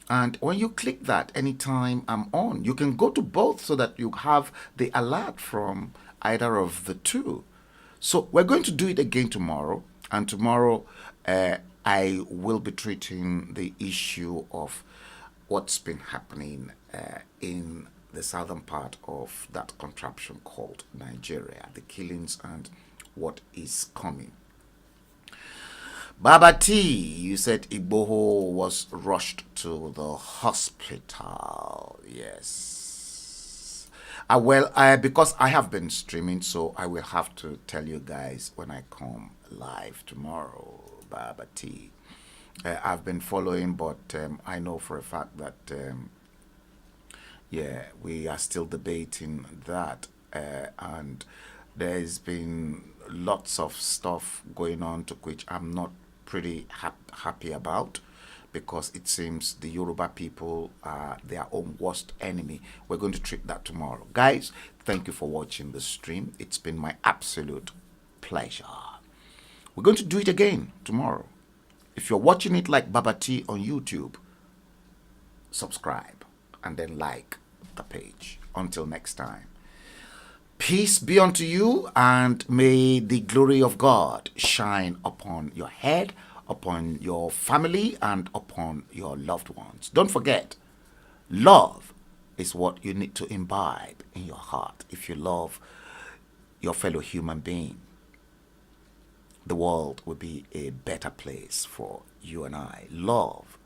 And when you click that, anytime I'm on, you can go to both so that you have the alert from either of the two. So we're going to do it again tomorrow. And tomorrow I will be treating the issue of what's been happening in the southern part of that contraption called Nigeria, the killings and what is coming. Baba T, you said Igboho was rushed to the hospital. Yes. Because I have been streaming, so I will have to tell you guys when I come live tomorrow, Baba T. I've been following, but I know for a fact that, yeah, we are still debating that. And there's been lots of stuff going on to which I'm not pretty happy about, because it seems the Yoruba people are their own worst enemy. We're going to treat that tomorrow. Guys, thank you for watching the stream. It's been my absolute pleasure. We're going to do it again tomorrow. If you're watching it like Baba T on YouTube, subscribe and then like the page. Until next time. Peace be unto you, and may the glory of God shine upon your head, upon your family, and upon your loved ones. Don't forget, love is what you need to imbibe in your heart. If you love your fellow human being, the world will be a better place for you and I. Love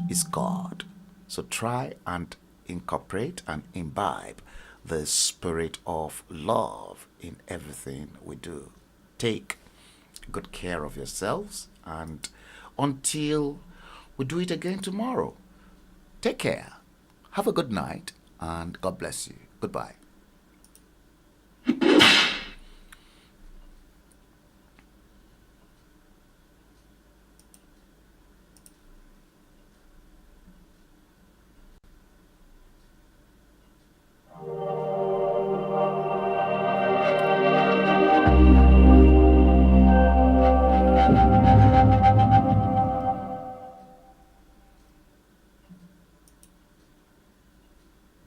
is God. So try and incorporate and imbibe the spirit of love in everything we do. Take good care of yourselves, and until we do it again tomorrow, take care, have a good night, and God bless you. Goodbye.